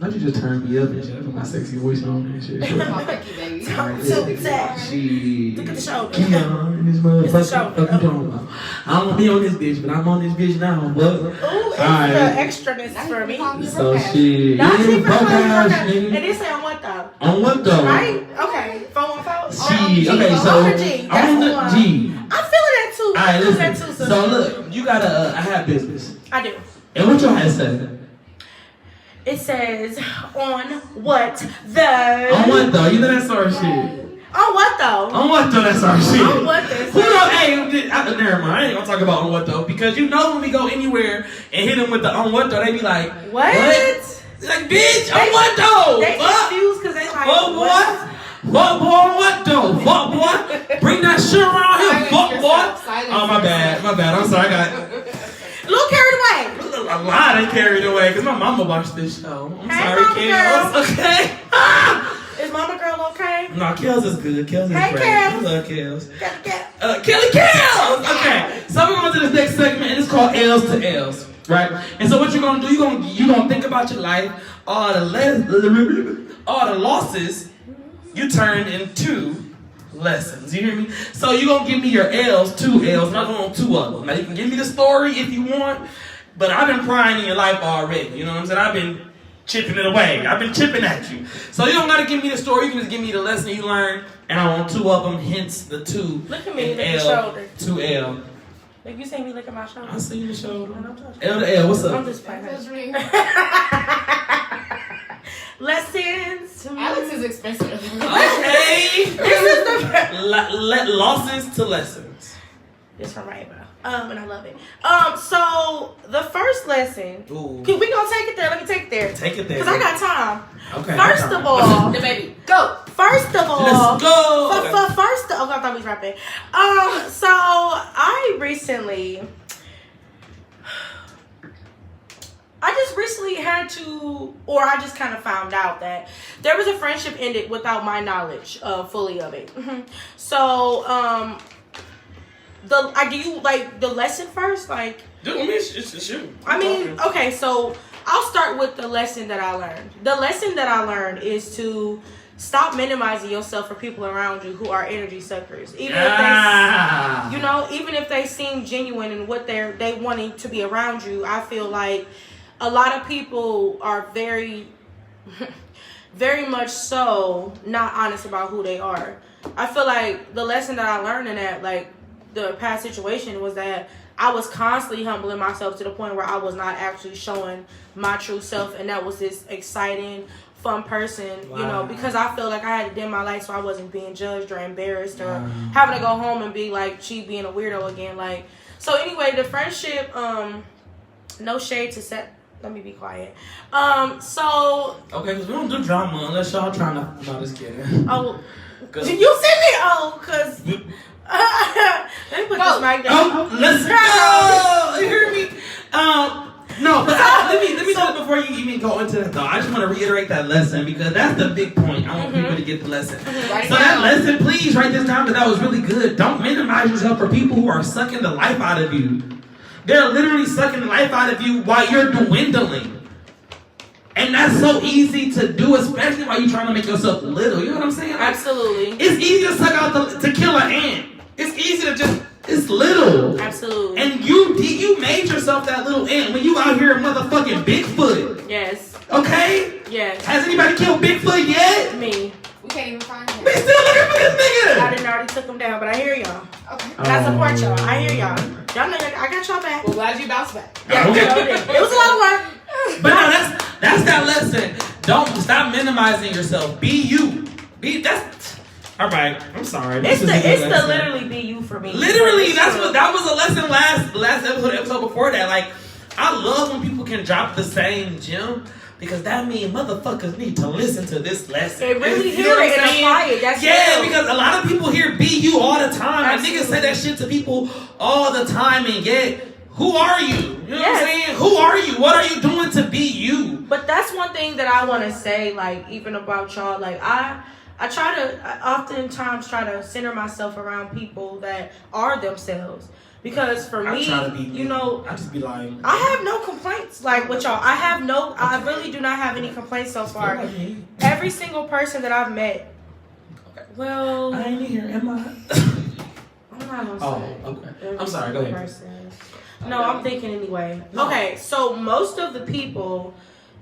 Speaker 1: not you just turn me up and shit. I put my sexy voice on and shit.
Speaker 3: Oh, thank you, baby.
Speaker 2: Look at the shoulder.
Speaker 1: Keon, this motherfucker.
Speaker 2: It's the shoulder.
Speaker 1: I don't want to be on this bitch, but I'm on this bitch now. But,
Speaker 2: ooh, it's the extraness for me.
Speaker 1: So she...
Speaker 2: Not even
Speaker 1: nigga.
Speaker 2: And they say on what though?
Speaker 1: On what though?
Speaker 2: Right? Okay. 414?
Speaker 1: G. Okay, so...
Speaker 2: On the G.
Speaker 1: I'm on the G.
Speaker 2: I'm feeling that too.
Speaker 1: Alright,
Speaker 2: I'm feeling
Speaker 1: listen.
Speaker 2: that too.
Speaker 1: So look, you gotta... I have business.
Speaker 2: I do.
Speaker 1: And what your hat say?
Speaker 2: It says, on what though?
Speaker 1: On what though? You know that sort of shit.
Speaker 2: On what though?
Speaker 1: On what though? That sort of shit.
Speaker 2: On what though?
Speaker 1: Who know? Hey, never mind. I ain't gonna talk about on what though, because you know when we go anywhere and hit them with the on what though, they be like,
Speaker 2: what?
Speaker 1: Like, bitch, on what though?
Speaker 2: They confused because they like,
Speaker 1: fuck what? Fuck boy, on what though? Fuck boy, bring that shit around here. Fuck boy. Oh my bad. I'm sorry. I got.
Speaker 2: A little carried away.
Speaker 1: A lot of carried away because my mama watched this show. I'm sorry, Kels. Okay.
Speaker 2: Is Mama Girl okay?
Speaker 1: No, Kels is good. Kels is great.
Speaker 2: Kels.
Speaker 1: I love Kels. Kelly Kels. Okay. So we're going to this next segment, and it's called L's to L's, right? And so what you're gonna do? You gonna think about your life. All the losses you turn into lessons. You hear me? So you're gonna give me your L's, 2 L's, not on 2 of them. Now you can give me the story if you want, but I've been prying in your life already. You know what I'm saying? I've been chipping it away. I've been chipping at you. So you don't gotta give me the story, you can just give me the lesson you learned, and I want 2 of them, hence the 2.
Speaker 2: Look at me, look at
Speaker 1: L,
Speaker 2: the shoulder.
Speaker 1: 2 L.
Speaker 2: If you see me look at my shoulder.
Speaker 1: I see your shoulder. L to L, what's up?
Speaker 2: I'm just playing. Lessons.
Speaker 3: Alex is expensive.
Speaker 1: Okay.
Speaker 2: This is the
Speaker 1: losses to lessons.
Speaker 2: It's from Rainbow. And I love it. So the first lesson.
Speaker 1: Ooh.
Speaker 2: We gonna take it there. Let me take it there.
Speaker 1: Take it there.
Speaker 2: Cause I got time.
Speaker 1: Okay.
Speaker 2: First of all,
Speaker 3: The baby. Go.
Speaker 2: First of all,
Speaker 1: let's go.
Speaker 2: I thought we was rapping. So I just recently had to, or I just kind of found out that there was a friendship ended without my knowledge fully of it. So, do you like the lesson first? Like,
Speaker 1: Dude, I mean, it's you.
Speaker 2: I mean, okay, so I'll start with the lesson that I learned. The lesson that I learned is to stop minimizing yourself for people around you who are energy suckers. Even if they seem genuine in what they wanting to be around you, I feel like a lot of people are very very much so not honest about who they are. I feel like the lesson that I learned in that, like, the past situation was that I was constantly humbling myself to the point where I was not actually showing my true self, and that was this exciting, fun person, you know, because I feel like I had to dim my light so I wasn't being judged or embarrassed or having to go home and be like, she being a weirdo again. Like, so anyway, the friendship, no shade to set. Let me be quiet. So.
Speaker 1: Okay, because we don't do drama unless y'all trying to. No, just kidding.
Speaker 2: Oh. You see me? Oh, because. Let me put this mic down.
Speaker 1: Oh, let's go. You hear me? No, but let me do it before you even go into that though. I just want to reiterate that lesson because that's the big point. I want people to get the lesson. So that lesson, please write this down because that was really good. Don't minimize yourself for people who are sucking the life out of you. They're literally sucking the life out of you while you're dwindling. And that's so easy to do, especially while you're trying to make yourself little. You know what I'm saying? Like,
Speaker 2: absolutely.
Speaker 1: It's easy to suck out to kill an ant. It's easy to just, it's little.
Speaker 2: Absolutely.
Speaker 1: And you made yourself that little ant when you out here motherfucking Bigfoot.
Speaker 2: Yes.
Speaker 1: Okay?
Speaker 2: Yes.
Speaker 1: Has anybody killed Bigfoot yet?
Speaker 2: Me.
Speaker 3: We can't even find him.
Speaker 1: We still looking for this nigga.
Speaker 2: I didn't already took him down, but I hear y'all.
Speaker 3: Okay.
Speaker 2: And I support y'all. I hear y'all. Y'all know I got y'all back.
Speaker 3: Well, glad you bounced back.
Speaker 2: Yeah,
Speaker 1: okay.
Speaker 2: it was a lot of work.
Speaker 1: But no, that's that lesson. Don't stop minimizing yourself. Be you. All right. I'm sorry.
Speaker 2: It's the literally be you for me.
Speaker 1: Literally, that was a lesson last episode before that. Like, I love when people can drop the same gem because that means motherfuckers need to listen to this lesson.
Speaker 2: They really hear it and apply it. That's real.
Speaker 1: Because a lot of people hear be you all the time.
Speaker 2: Absolutely.
Speaker 1: And niggas say that shit to people all the time, and yet, who are you? You know what I'm saying? Who are you? What are you doing to be you?
Speaker 2: But that's one thing that I want to say, like, even about y'all. Like, I oftentimes try to center myself around people that are themselves. Because for me, you know,
Speaker 1: I just be lying.
Speaker 2: I have no complaints, like, with y'all. I really do not have any complaints so far.
Speaker 1: Like
Speaker 2: Every single person that I've met, well,
Speaker 1: I ain't here, am I?
Speaker 2: I'm not gonna say.
Speaker 1: Okay. I'm sorry, go ahead.
Speaker 2: Person. No, I'm thinking anyway. Okay, so most of the people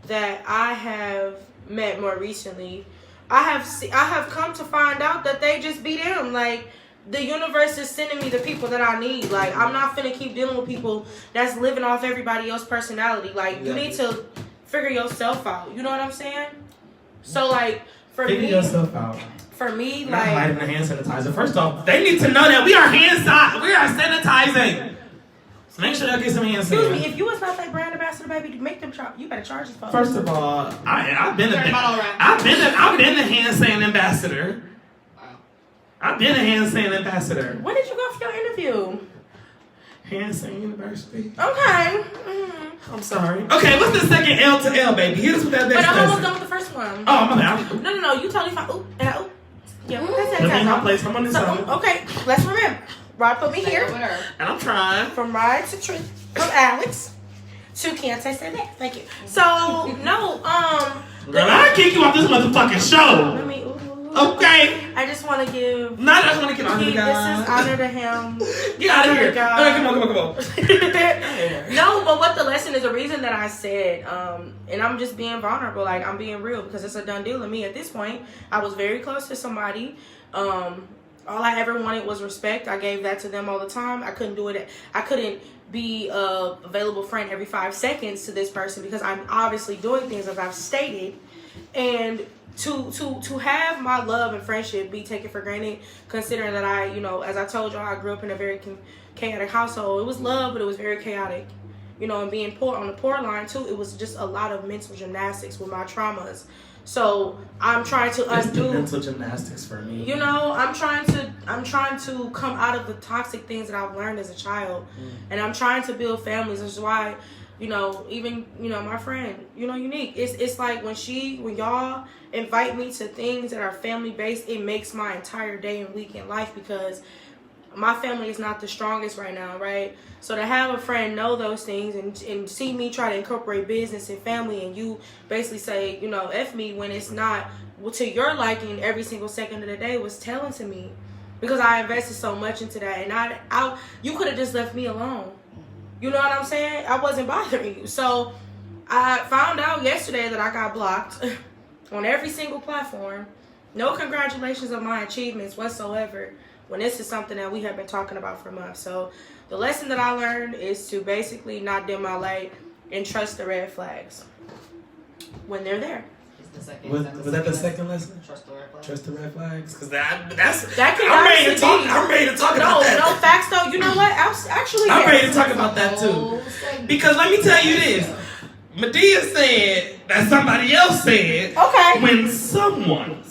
Speaker 2: that I have met more recently, I have come to find out that they just be them. Like, the universe is sending me the people that I need. Like, I'm not finna keep dealing with people that's living off everybody else's personality. Like, you need to figure yourself out. You know what I'm saying? So, like,
Speaker 1: Figure yourself out.
Speaker 2: For me,
Speaker 1: not
Speaker 2: like,
Speaker 1: lighting the hand sanitizer. First off, they need to know that we are sanitizing. So make sure y'all get some hand sanitizer.
Speaker 2: Excuse me, if you was not that brand ambassador, baby, to make them you better charge us for.
Speaker 1: First of all, I've been the hand saying ambassador. I've been a hand saying ambassador.
Speaker 2: When did you go for your interview?
Speaker 1: Hand saying university.
Speaker 2: Okay.
Speaker 1: I'm sorry. Okay, what's the second L to L, baby? Hit us with that next
Speaker 2: But I'm almost
Speaker 1: lesson.
Speaker 2: done with the first one.
Speaker 1: Oh, my bad.
Speaker 2: No, you totally fine. Oop, and I, oop. Yeah,
Speaker 1: Let me in my place. I'm on this side.
Speaker 2: Okay, let's remember. Rod put me here.
Speaker 1: And I'm trying.
Speaker 2: From Rod to Truth. From Alex to Can't I Say That. Thank you. So, no,
Speaker 1: girl, I'll kick you off this motherfucking show.
Speaker 2: Let me,
Speaker 1: okay.
Speaker 2: I just want to give.
Speaker 1: No, I just want to give honor to God.
Speaker 2: This is honor to him.
Speaker 1: Get out of here. Right, come on.
Speaker 2: No, but what the lesson is, the reason that I said, and I'm just being vulnerable, like, I'm being real because it's a done deal to me at this point. I was very close to somebody. All I ever wanted was respect. I gave that to them all the time. I couldn't do it. I couldn't be a available friend every 5 seconds to this person because I'm obviously doing things as I've stated. And to have my love and friendship be taken for granted, considering that I, you know, as I told y'all, I grew up in a very chaotic household. It was love, but it was very chaotic. You know, and being poor on the poor line too, it was just a lot of mental gymnastics with my traumas. So I'm trying to undo.
Speaker 1: It's the mental gymnastics for me.
Speaker 2: You know, I'm trying to come out of the toxic things that I've learned as a child, and I'm trying to build families. Which is why, you know, even, you know, my friend, you know, Unique. It's like when y'all invite me to things that are family based, it makes my entire day and week in life because my family is not the strongest right now, right? So to have a friend know those things and see me try to incorporate business and family, and you basically say, you know, F me when it's not to your liking every single second of the day, was telling to me because I invested so much into that, and you could have just left me alone. You know what I'm saying? I wasn't bothering you. So I found out yesterday that I got blocked on every single platform. No congratulations on my achievements whatsoever when this is something that we have been talking about for months. So the lesson that I learned is to basically not dim my light and trust the red flags when they're there.
Speaker 1: Was that the second lesson?
Speaker 3: Trust the red flags.
Speaker 1: Trust the red flags, because I'm ready to talk about that.
Speaker 2: No facts though. You know what? Actually,
Speaker 1: I'm ready to talk about that too. Because let me tell you this. Medea said that somebody else said.
Speaker 2: Okay.
Speaker 1: When someone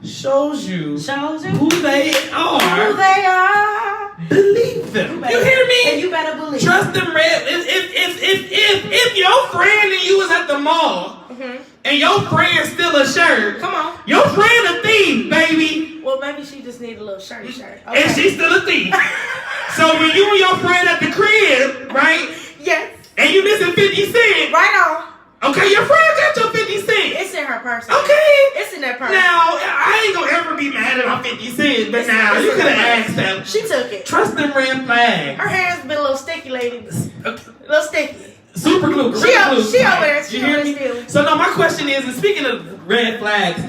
Speaker 1: shows you who they are, believe them. You hear me?
Speaker 2: And you better believe.
Speaker 1: Trust them. If your friend and you was at the mall.
Speaker 2: Mm-hmm.
Speaker 1: And your friend steal a shirt.
Speaker 2: Come on.
Speaker 1: Your friend a thief, baby.
Speaker 2: Well, maybe she just need a little shirt. Okay.
Speaker 1: And she's still a thief. So when you and your friend at the crib, right?
Speaker 2: Yes.
Speaker 1: And you missing 50 cents.
Speaker 2: Right on.
Speaker 1: Okay, your friend got your 50 cents.
Speaker 2: It's in her purse.
Speaker 1: Okay.
Speaker 2: It's in that purse.
Speaker 1: Now, I ain't gonna ever be mad about 50 cents, but now you could have asked them.
Speaker 2: She took it.
Speaker 1: Red flags.
Speaker 2: Her hands been a little sticky lately. A little sticky.
Speaker 1: Super glue.
Speaker 2: She over there.
Speaker 1: You hear me? So now my question is, and speaking of red flags,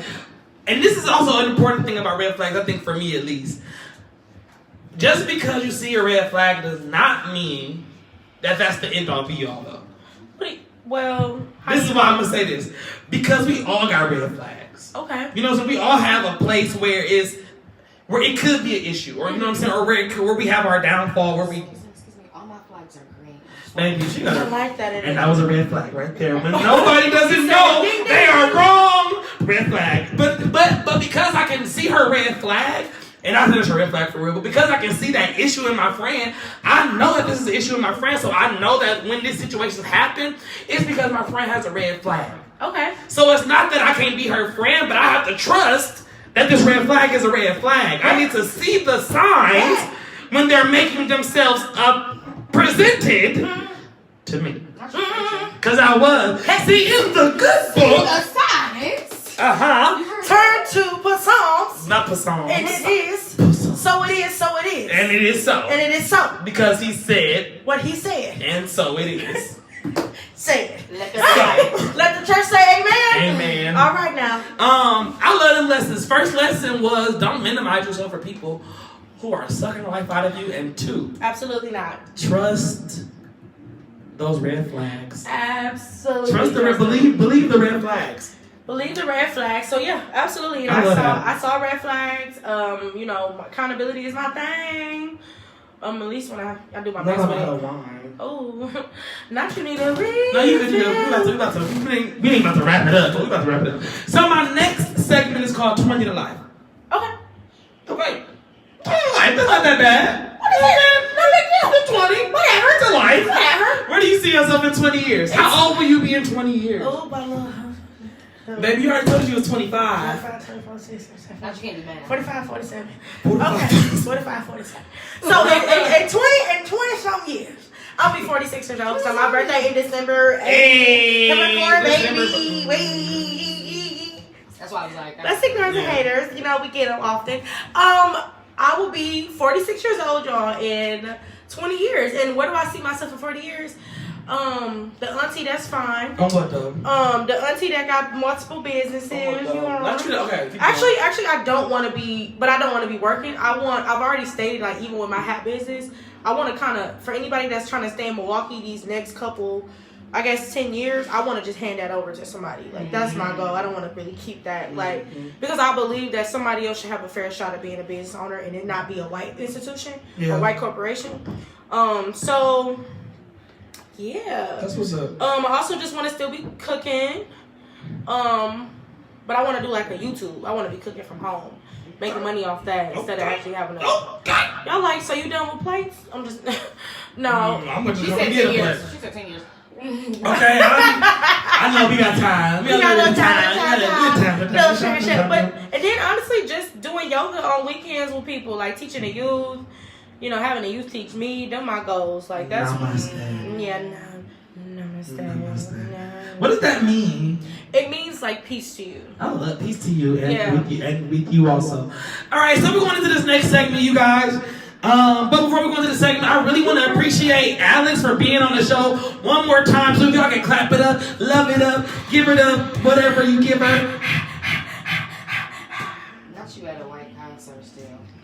Speaker 1: and this is also an important thing about red flags, I think for me at least. Just because you see a red flag does not mean that that's the end all be all though.
Speaker 2: Well,
Speaker 1: this is why I'm gonna say this. Because we all got red flags.
Speaker 2: Okay.
Speaker 1: You know, so we all have a place where it could be an issue, or you know what I'm saying, or where we have our downfall, where we.
Speaker 3: Excuse me, all my flags are green.
Speaker 1: Maybe she got.
Speaker 2: I like that.
Speaker 1: And that was a red flag right there. When nobody doesn't know, they are wrong. Red flag. But because I can see her red flag, and I think it's a red flag for real, but because I can see that issue in my friend, I know that this is an issue in my friend, so I know that when this situation happens, it's because my friend has a red flag.
Speaker 2: Okay.
Speaker 1: So it's not that I can't be her friend, but I have to trust that this red flag is a red flag. I need to see the signs when they're making themselves presented to me. Because I was. See, in the good book.
Speaker 3: The signs.
Speaker 2: Turn to Passons.
Speaker 1: Not Passons.
Speaker 2: And it is. So it is, so it is.
Speaker 1: And it is so.
Speaker 2: And it is so.
Speaker 1: Because he said.
Speaker 2: What he said.
Speaker 1: And so it is.
Speaker 2: Say it.
Speaker 3: Let
Speaker 2: the church say amen.
Speaker 1: Amen.
Speaker 2: All right now.
Speaker 1: I love them lessons. First lesson was don't minimize yourself for people who are sucking the life out of you. And 2.
Speaker 2: Absolutely not.
Speaker 1: Trust those red flags.
Speaker 2: Absolutely.
Speaker 1: Trust the believe the red flags.
Speaker 2: Believe the red flags. So yeah, absolutely. And I saw red flags. You know, accountability is my thing. At least when I do my best with it.
Speaker 1: Wine.
Speaker 2: Oh, not you need a reason.
Speaker 1: No, you can do it. We ain't about to wrap it up. We about to wrap it up. So my next segment is called 20 to Life.
Speaker 2: Okay.
Speaker 1: 20 to Life. That's not that bad.
Speaker 2: What is it? No big deal.
Speaker 1: 20. Whatever. It's a life.
Speaker 2: Whatever.
Speaker 1: Where do you see yourself in 20 years? How old will you be in 20 years?
Speaker 2: Oh, my Lord.
Speaker 1: Baby, you already told you was 25.
Speaker 2: 45, 24, 26,
Speaker 3: Now you can't do math.
Speaker 2: 45, 47.
Speaker 1: 45.
Speaker 2: Okay, 45, 47. So in 20 some years, I'll be 46 years old. So my birthday in December.
Speaker 1: Hey,
Speaker 2: Capricorn,
Speaker 1: December.
Speaker 2: baby. Wait.
Speaker 3: That's why I was like,
Speaker 2: Let's ignore the haters. You know, we get them often. I will be 46 years old, y'all, in 20 years. And where do I see myself in 40 years? The auntie that's fine.
Speaker 1: On what though?
Speaker 2: The auntie that got multiple businesses.
Speaker 1: Okay.
Speaker 2: Actually, I don't want to be, but I don't want to be working. I've already stated, like, even with my hat business, I want to kind of, for anybody that's trying to stay in Milwaukee these next couple, I guess 10 years, I want to just hand that over to somebody. Like, that's my goal. I don't want to really keep that, like, because I believe that somebody else should have a fair shot at being a business owner and it not be a white institution, a white corporation. So yeah.
Speaker 1: That's what's up.
Speaker 2: I also just want to still be cooking. But I want to do like a YouTube. I want to be cooking from home. Making money off that instead of actually having a... Y'all like, so you done with plates? I'm just... No.
Speaker 1: I'm gonna just
Speaker 3: she said 10 years. She said 10 years.
Speaker 1: Okay, I know we got time.
Speaker 2: We got a little time.
Speaker 1: Time.
Speaker 2: But, and then honestly, just doing yoga on weekends with people, like teaching the youth, you know, having the youth teach me, them my goals. Like, that's...
Speaker 1: Namaste.
Speaker 2: Namaste.
Speaker 1: What does that mean?
Speaker 2: It means like peace to you.
Speaker 1: I love peace to you and with you also. All right, so we're going into this next segment, you guys. But before we go into the segment, I really want to appreciate Alex for being on the show one more time, so y'all can clap it up, love it up, give it up, whatever you give her.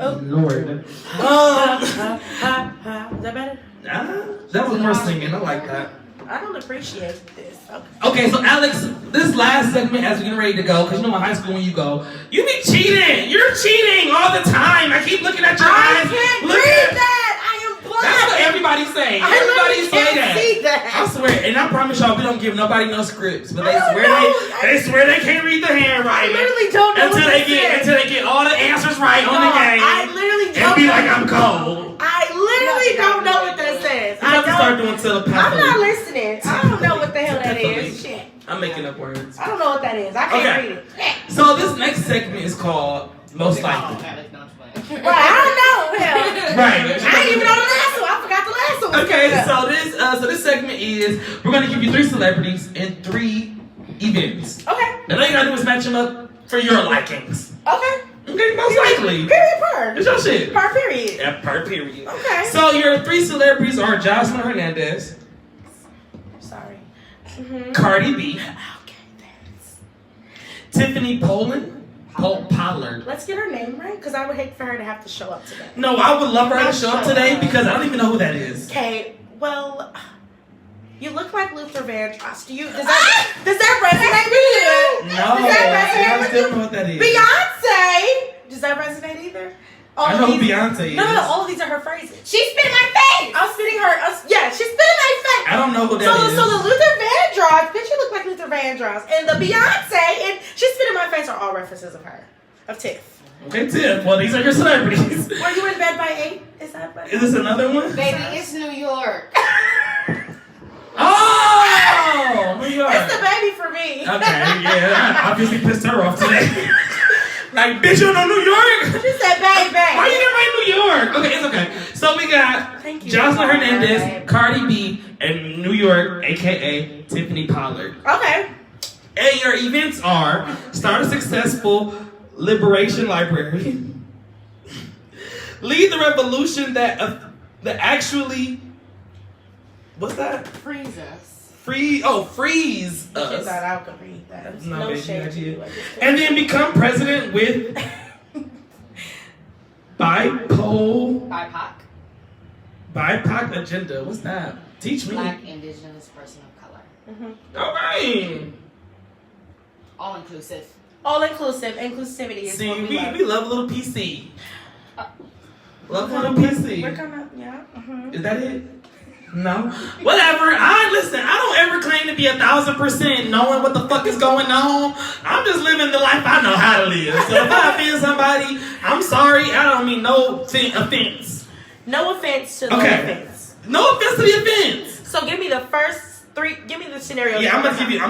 Speaker 2: Oh.
Speaker 1: Lord.
Speaker 2: Is that better?
Speaker 1: That was more singing. I like that.
Speaker 2: I don't appreciate this.
Speaker 1: Okay, so Alex, this last segment as we're getting ready to go, because you know in high school when you go, you be cheating. You're cheating all the time. I keep looking at your eyes.
Speaker 2: I can't read that. I am blind.
Speaker 1: That's what everybody say.
Speaker 2: I
Speaker 1: Everybody say
Speaker 2: can't
Speaker 1: that.
Speaker 2: see that.
Speaker 1: I swear, and I promise y'all, we don't give nobody no scripts, but they
Speaker 2: I don't
Speaker 1: swear
Speaker 2: know.
Speaker 1: they swear they can't read the handwriting.
Speaker 2: I literally don't know
Speaker 1: until
Speaker 2: what
Speaker 1: they
Speaker 2: this
Speaker 1: get
Speaker 2: is.
Speaker 1: until they get all the answers right on the game.
Speaker 2: I literally don't
Speaker 1: and be
Speaker 2: know.
Speaker 1: like, I'm cold.
Speaker 2: I literally don't know what that says.
Speaker 1: You have to start doing telepathy.
Speaker 2: I'm not listening. I don't know what the hell that is. Shit.
Speaker 1: I'm making up words.
Speaker 2: I don't know what that is. I can't read it.
Speaker 1: So this next segment is called Most Likely.
Speaker 2: Well, I don't know. Hell.
Speaker 1: Right.
Speaker 2: I ain't even on the last one. I forgot the last one.
Speaker 1: Okay, so this segment is we're gonna give you 3 celebrities and 3 events.
Speaker 2: Okay.
Speaker 1: And all you gotta do is match them up for your likings.
Speaker 2: Okay.
Speaker 1: Okay, most likely.
Speaker 2: Period per.
Speaker 1: It's your shit.
Speaker 2: Per period.
Speaker 1: Yeah, per period.
Speaker 2: Okay.
Speaker 1: So your 3 celebrities are Jocelyn Hernandez,
Speaker 2: Sorry.
Speaker 1: Cardi B,
Speaker 2: Okay, thanks.
Speaker 1: Tiffany Pollard.
Speaker 2: Let's get her name right, because I would hate for her to have to show up today.
Speaker 1: No, I would love for her to show up today because I don't even know who that is.
Speaker 2: Okay, well, you look like Luther Vandross. Does that resonate with you?
Speaker 1: No,
Speaker 2: Does that resonate
Speaker 1: I
Speaker 2: with
Speaker 1: still
Speaker 2: you?
Speaker 1: don't know what that is.
Speaker 2: Beyonce. Does that resonate either?
Speaker 1: I know who Beyonce is.
Speaker 2: No, all of these are her phrases.
Speaker 3: She spit in my face.
Speaker 2: I'm spitting her. Yeah, she's spitting my face.
Speaker 1: I don't know who that is.
Speaker 2: So the Luther Vandross, bitch, you look like Luther Vandross, and the Beyonce and she spit in my face are all references of her, of Tiff.
Speaker 1: Okay, Tiff. Well, these are your celebrities.
Speaker 2: Were you in bed by 8? Is that right?
Speaker 1: Is this another one?
Speaker 3: Baby, it's New York.
Speaker 1: Oh, New York.
Speaker 2: It's the baby for me.
Speaker 1: Okay, yeah, I obviously pissed her off today. Like, bitch, you don't know New York?
Speaker 2: She said baby.
Speaker 1: Why you didn't write New York? Okay, it's okay. So we got Jocelyn Hernandez, Cardi B, and New York, aka Tiffany Pollard.
Speaker 2: Okay.
Speaker 1: And your events are start a successful liberation library, lead the revolution that actually, what's that?
Speaker 3: Freeze us.
Speaker 1: Freeze
Speaker 2: She
Speaker 1: us.
Speaker 2: thought I could read that.
Speaker 1: No,
Speaker 2: No
Speaker 1: baby,
Speaker 2: shade
Speaker 1: not
Speaker 2: to
Speaker 1: you.
Speaker 2: you. I just couldn't.
Speaker 1: And then become president with BIPOC agenda. What's that? Teach me.
Speaker 3: Black, indigenous, person of color.
Speaker 1: All right.
Speaker 3: All inclusive.
Speaker 2: All inclusive. Inclusivity is
Speaker 1: See,
Speaker 2: what we love.
Speaker 1: we love a little PC. Love a little
Speaker 2: We're
Speaker 1: PC.
Speaker 2: gonna, yeah.
Speaker 1: Is that it? No. Whatever. I don't ever claim to be 1,000% knowing what the fuck is going on. I'm just living the life I know how to live. So if I offend somebody, I'm sorry. I don't mean no offense.
Speaker 2: No offense to the
Speaker 1: Okay.
Speaker 2: offense.
Speaker 1: No offense to the offense.
Speaker 2: So give me the first 3. Give me the scenario.
Speaker 1: Yeah, I'm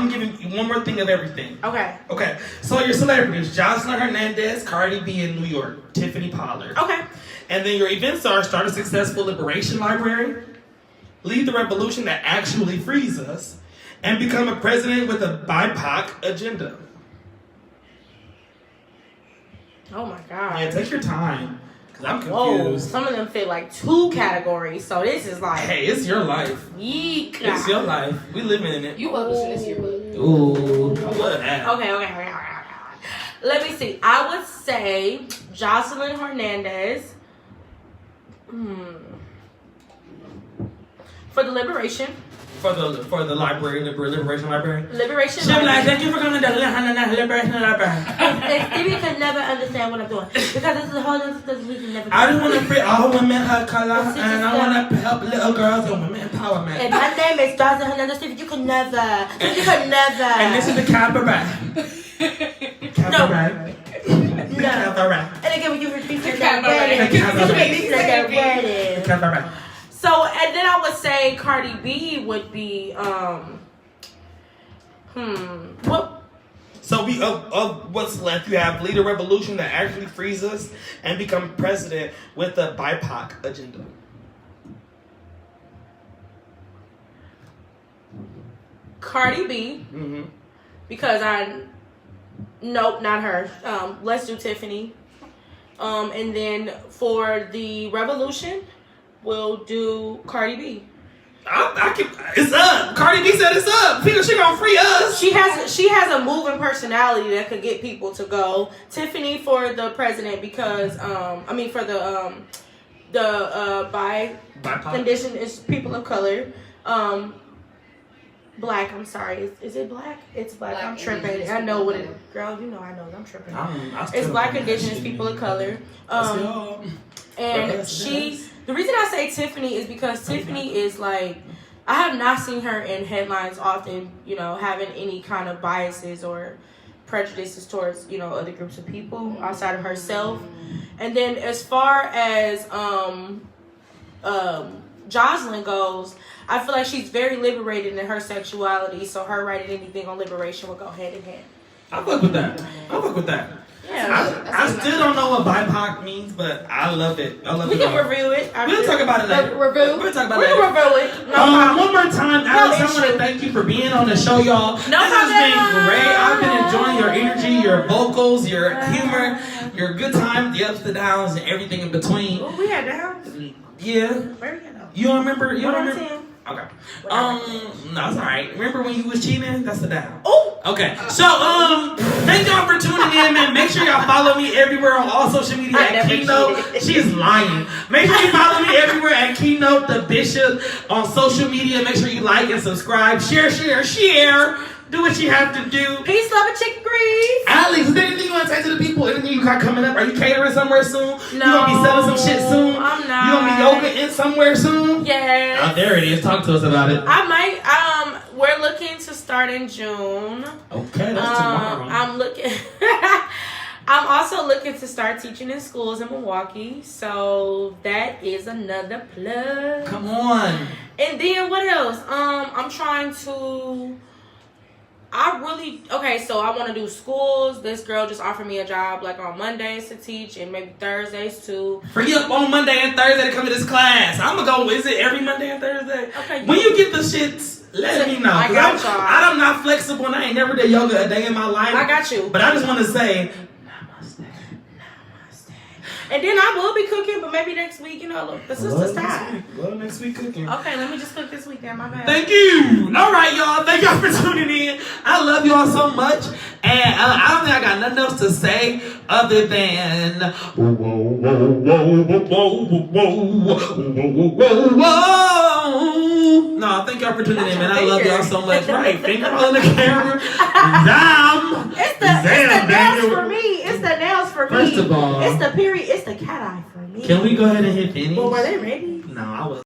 Speaker 1: giving you one more thing of everything.
Speaker 2: Okay.
Speaker 1: Okay. So your celebrities: Jocelyn Hernandez, Cardi B in New York, Tiffany Pollard.
Speaker 2: Okay.
Speaker 1: And then your events are start a successful liberation library, lead the revolution that actually frees us, and become a president with a BIPOC agenda.
Speaker 2: Oh my God.
Speaker 1: Yeah, take your time, because I'm
Speaker 2: Whoa.
Speaker 1: confused.
Speaker 2: Some of them fit like 2 categories, so this is like.
Speaker 1: Hey, it's your life.
Speaker 2: Yeek.
Speaker 1: It's your life. We living in it.
Speaker 3: You publishing this yearbook.
Speaker 1: Ooh, I love that.
Speaker 2: Okay. Let me see. I would say Jocelyn Hernandez. For the liberation.
Speaker 1: For the library, liberation library.
Speaker 2: Liberation
Speaker 1: She'll be like,
Speaker 2: library.
Speaker 1: thank you for coming to the liberation library.
Speaker 2: And Stevie can never understand what I'm doing. Because this is a whole other stuff we can never do.
Speaker 1: I just want to free all women her color, and I want to help little girls and women empowerment.
Speaker 2: And my name is Jocelyn Hernandez. Stevie, you can never. You can never.
Speaker 1: And this is the cabaret. Cabaret.
Speaker 2: No.
Speaker 1: Cabaret.
Speaker 2: And again, when you repeat that
Speaker 3: cabaret.
Speaker 2: wedding.
Speaker 1: The cabaret.
Speaker 2: You repeat that wedding.
Speaker 1: Cabaret.
Speaker 2: So, and then I would say Cardi B would be, what?
Speaker 1: So we of what's left, you have lead a revolution that actually frees us and become president with a BIPOC agenda.
Speaker 2: Cardi B, because nope, not her. Let's do Tiffany. And then for the revolution, we'll do Cardi B.
Speaker 1: It's up. Cardi B said it's up. She gonna free us.
Speaker 2: She has a moving personality that could get people to go. Tiffany for the president because for the
Speaker 1: BIPOC
Speaker 2: condition is people of color. Black. I'm sorry. Is it black? It's black. I'm tripping. I know what it. Girl, you know I know. I'm tripping. It's black indigenous people of color. And the reason I say Tiffany is because Tiffany is like, I have not seen her in headlines often, having any kind of biases or prejudices towards, other groups of people outside of herself. And then as far as Jocelyn goes, I feel like she's very liberated in her sexuality, so her writing anything on liberation would go hand in hand.
Speaker 1: I fuck with that.
Speaker 2: Yeah.
Speaker 1: I still don't know what BIPOC means, but I love it.
Speaker 2: We can review it.
Speaker 1: We'll talk about it later.
Speaker 2: We'll
Speaker 1: talk about it later.
Speaker 2: Review it.
Speaker 1: One more time, Alex, I want to thank you for being on the show, y'all. This has been great. I've been enjoying your energy, your vocals, your humor, your good time, the ups, the downs, and everything in between.
Speaker 2: Oh, we had downs?
Speaker 1: Yeah.
Speaker 2: Where we had
Speaker 1: You don't remember? You don't remember?
Speaker 2: 10.
Speaker 1: Okay. No, it's alright. Remember when you was cheating? That's the down.
Speaker 2: Oh.
Speaker 1: Okay. So, thank y'all for tuning in, man. Make sure y'all follow me everywhere on all social media at Keynote. She is lying. Make sure you follow me everywhere at Keynote the Bishop on social media. Make sure you like and subscribe. Share. Do what you have to do.
Speaker 2: Peace, love, and chicken grease.
Speaker 1: Alex, is there anything you want to say to the people? Anything you got coming up? Are you catering somewhere soon?
Speaker 2: No.
Speaker 1: You gonna be selling some shit soon?
Speaker 2: I'm not.
Speaker 1: You gonna be yoga in somewhere soon?
Speaker 2: Yes.
Speaker 1: Oh, there it is. Talk to us about it.
Speaker 2: I might. We're looking to start in June.
Speaker 1: Okay, that's tomorrow.
Speaker 2: I'm also looking to start teaching in schools in Milwaukee. So that is another plug.
Speaker 1: Come on.
Speaker 2: And then what else? I'm trying to. So I want to do schools. This girl just offered me a job like on Mondays to teach and maybe Thursdays too.
Speaker 1: Free up on Monday and Thursday to come to this class. I'm gonna go. Is it every Monday and Thursday?
Speaker 2: Okay.
Speaker 1: When you get the shits, let me know.
Speaker 2: I got y'all.
Speaker 1: I'm not flexible and I ain't never did yoga a day in my life.
Speaker 2: I got you.
Speaker 1: But I just want to say,
Speaker 2: and then I will be cooking, but maybe next week, the sister's time.
Speaker 1: Next week cooking.
Speaker 2: Okay, let me just cook this weekend. My bad.
Speaker 1: Thank you. All right, y'all. Thank y'all for tuning in. I love y'all so much. And I don't think I got nothing else to say other than whoa. No, thank y'all for tuning in, man. I love y'all so much. Right, finger on the camera.
Speaker 2: It's the nails for me. It's the nails for me.
Speaker 1: First of all,
Speaker 2: it's the period. It's the cat eye for me.
Speaker 1: Can we go ahead and hit finish?
Speaker 2: Well, were they ready?
Speaker 1: No, I was.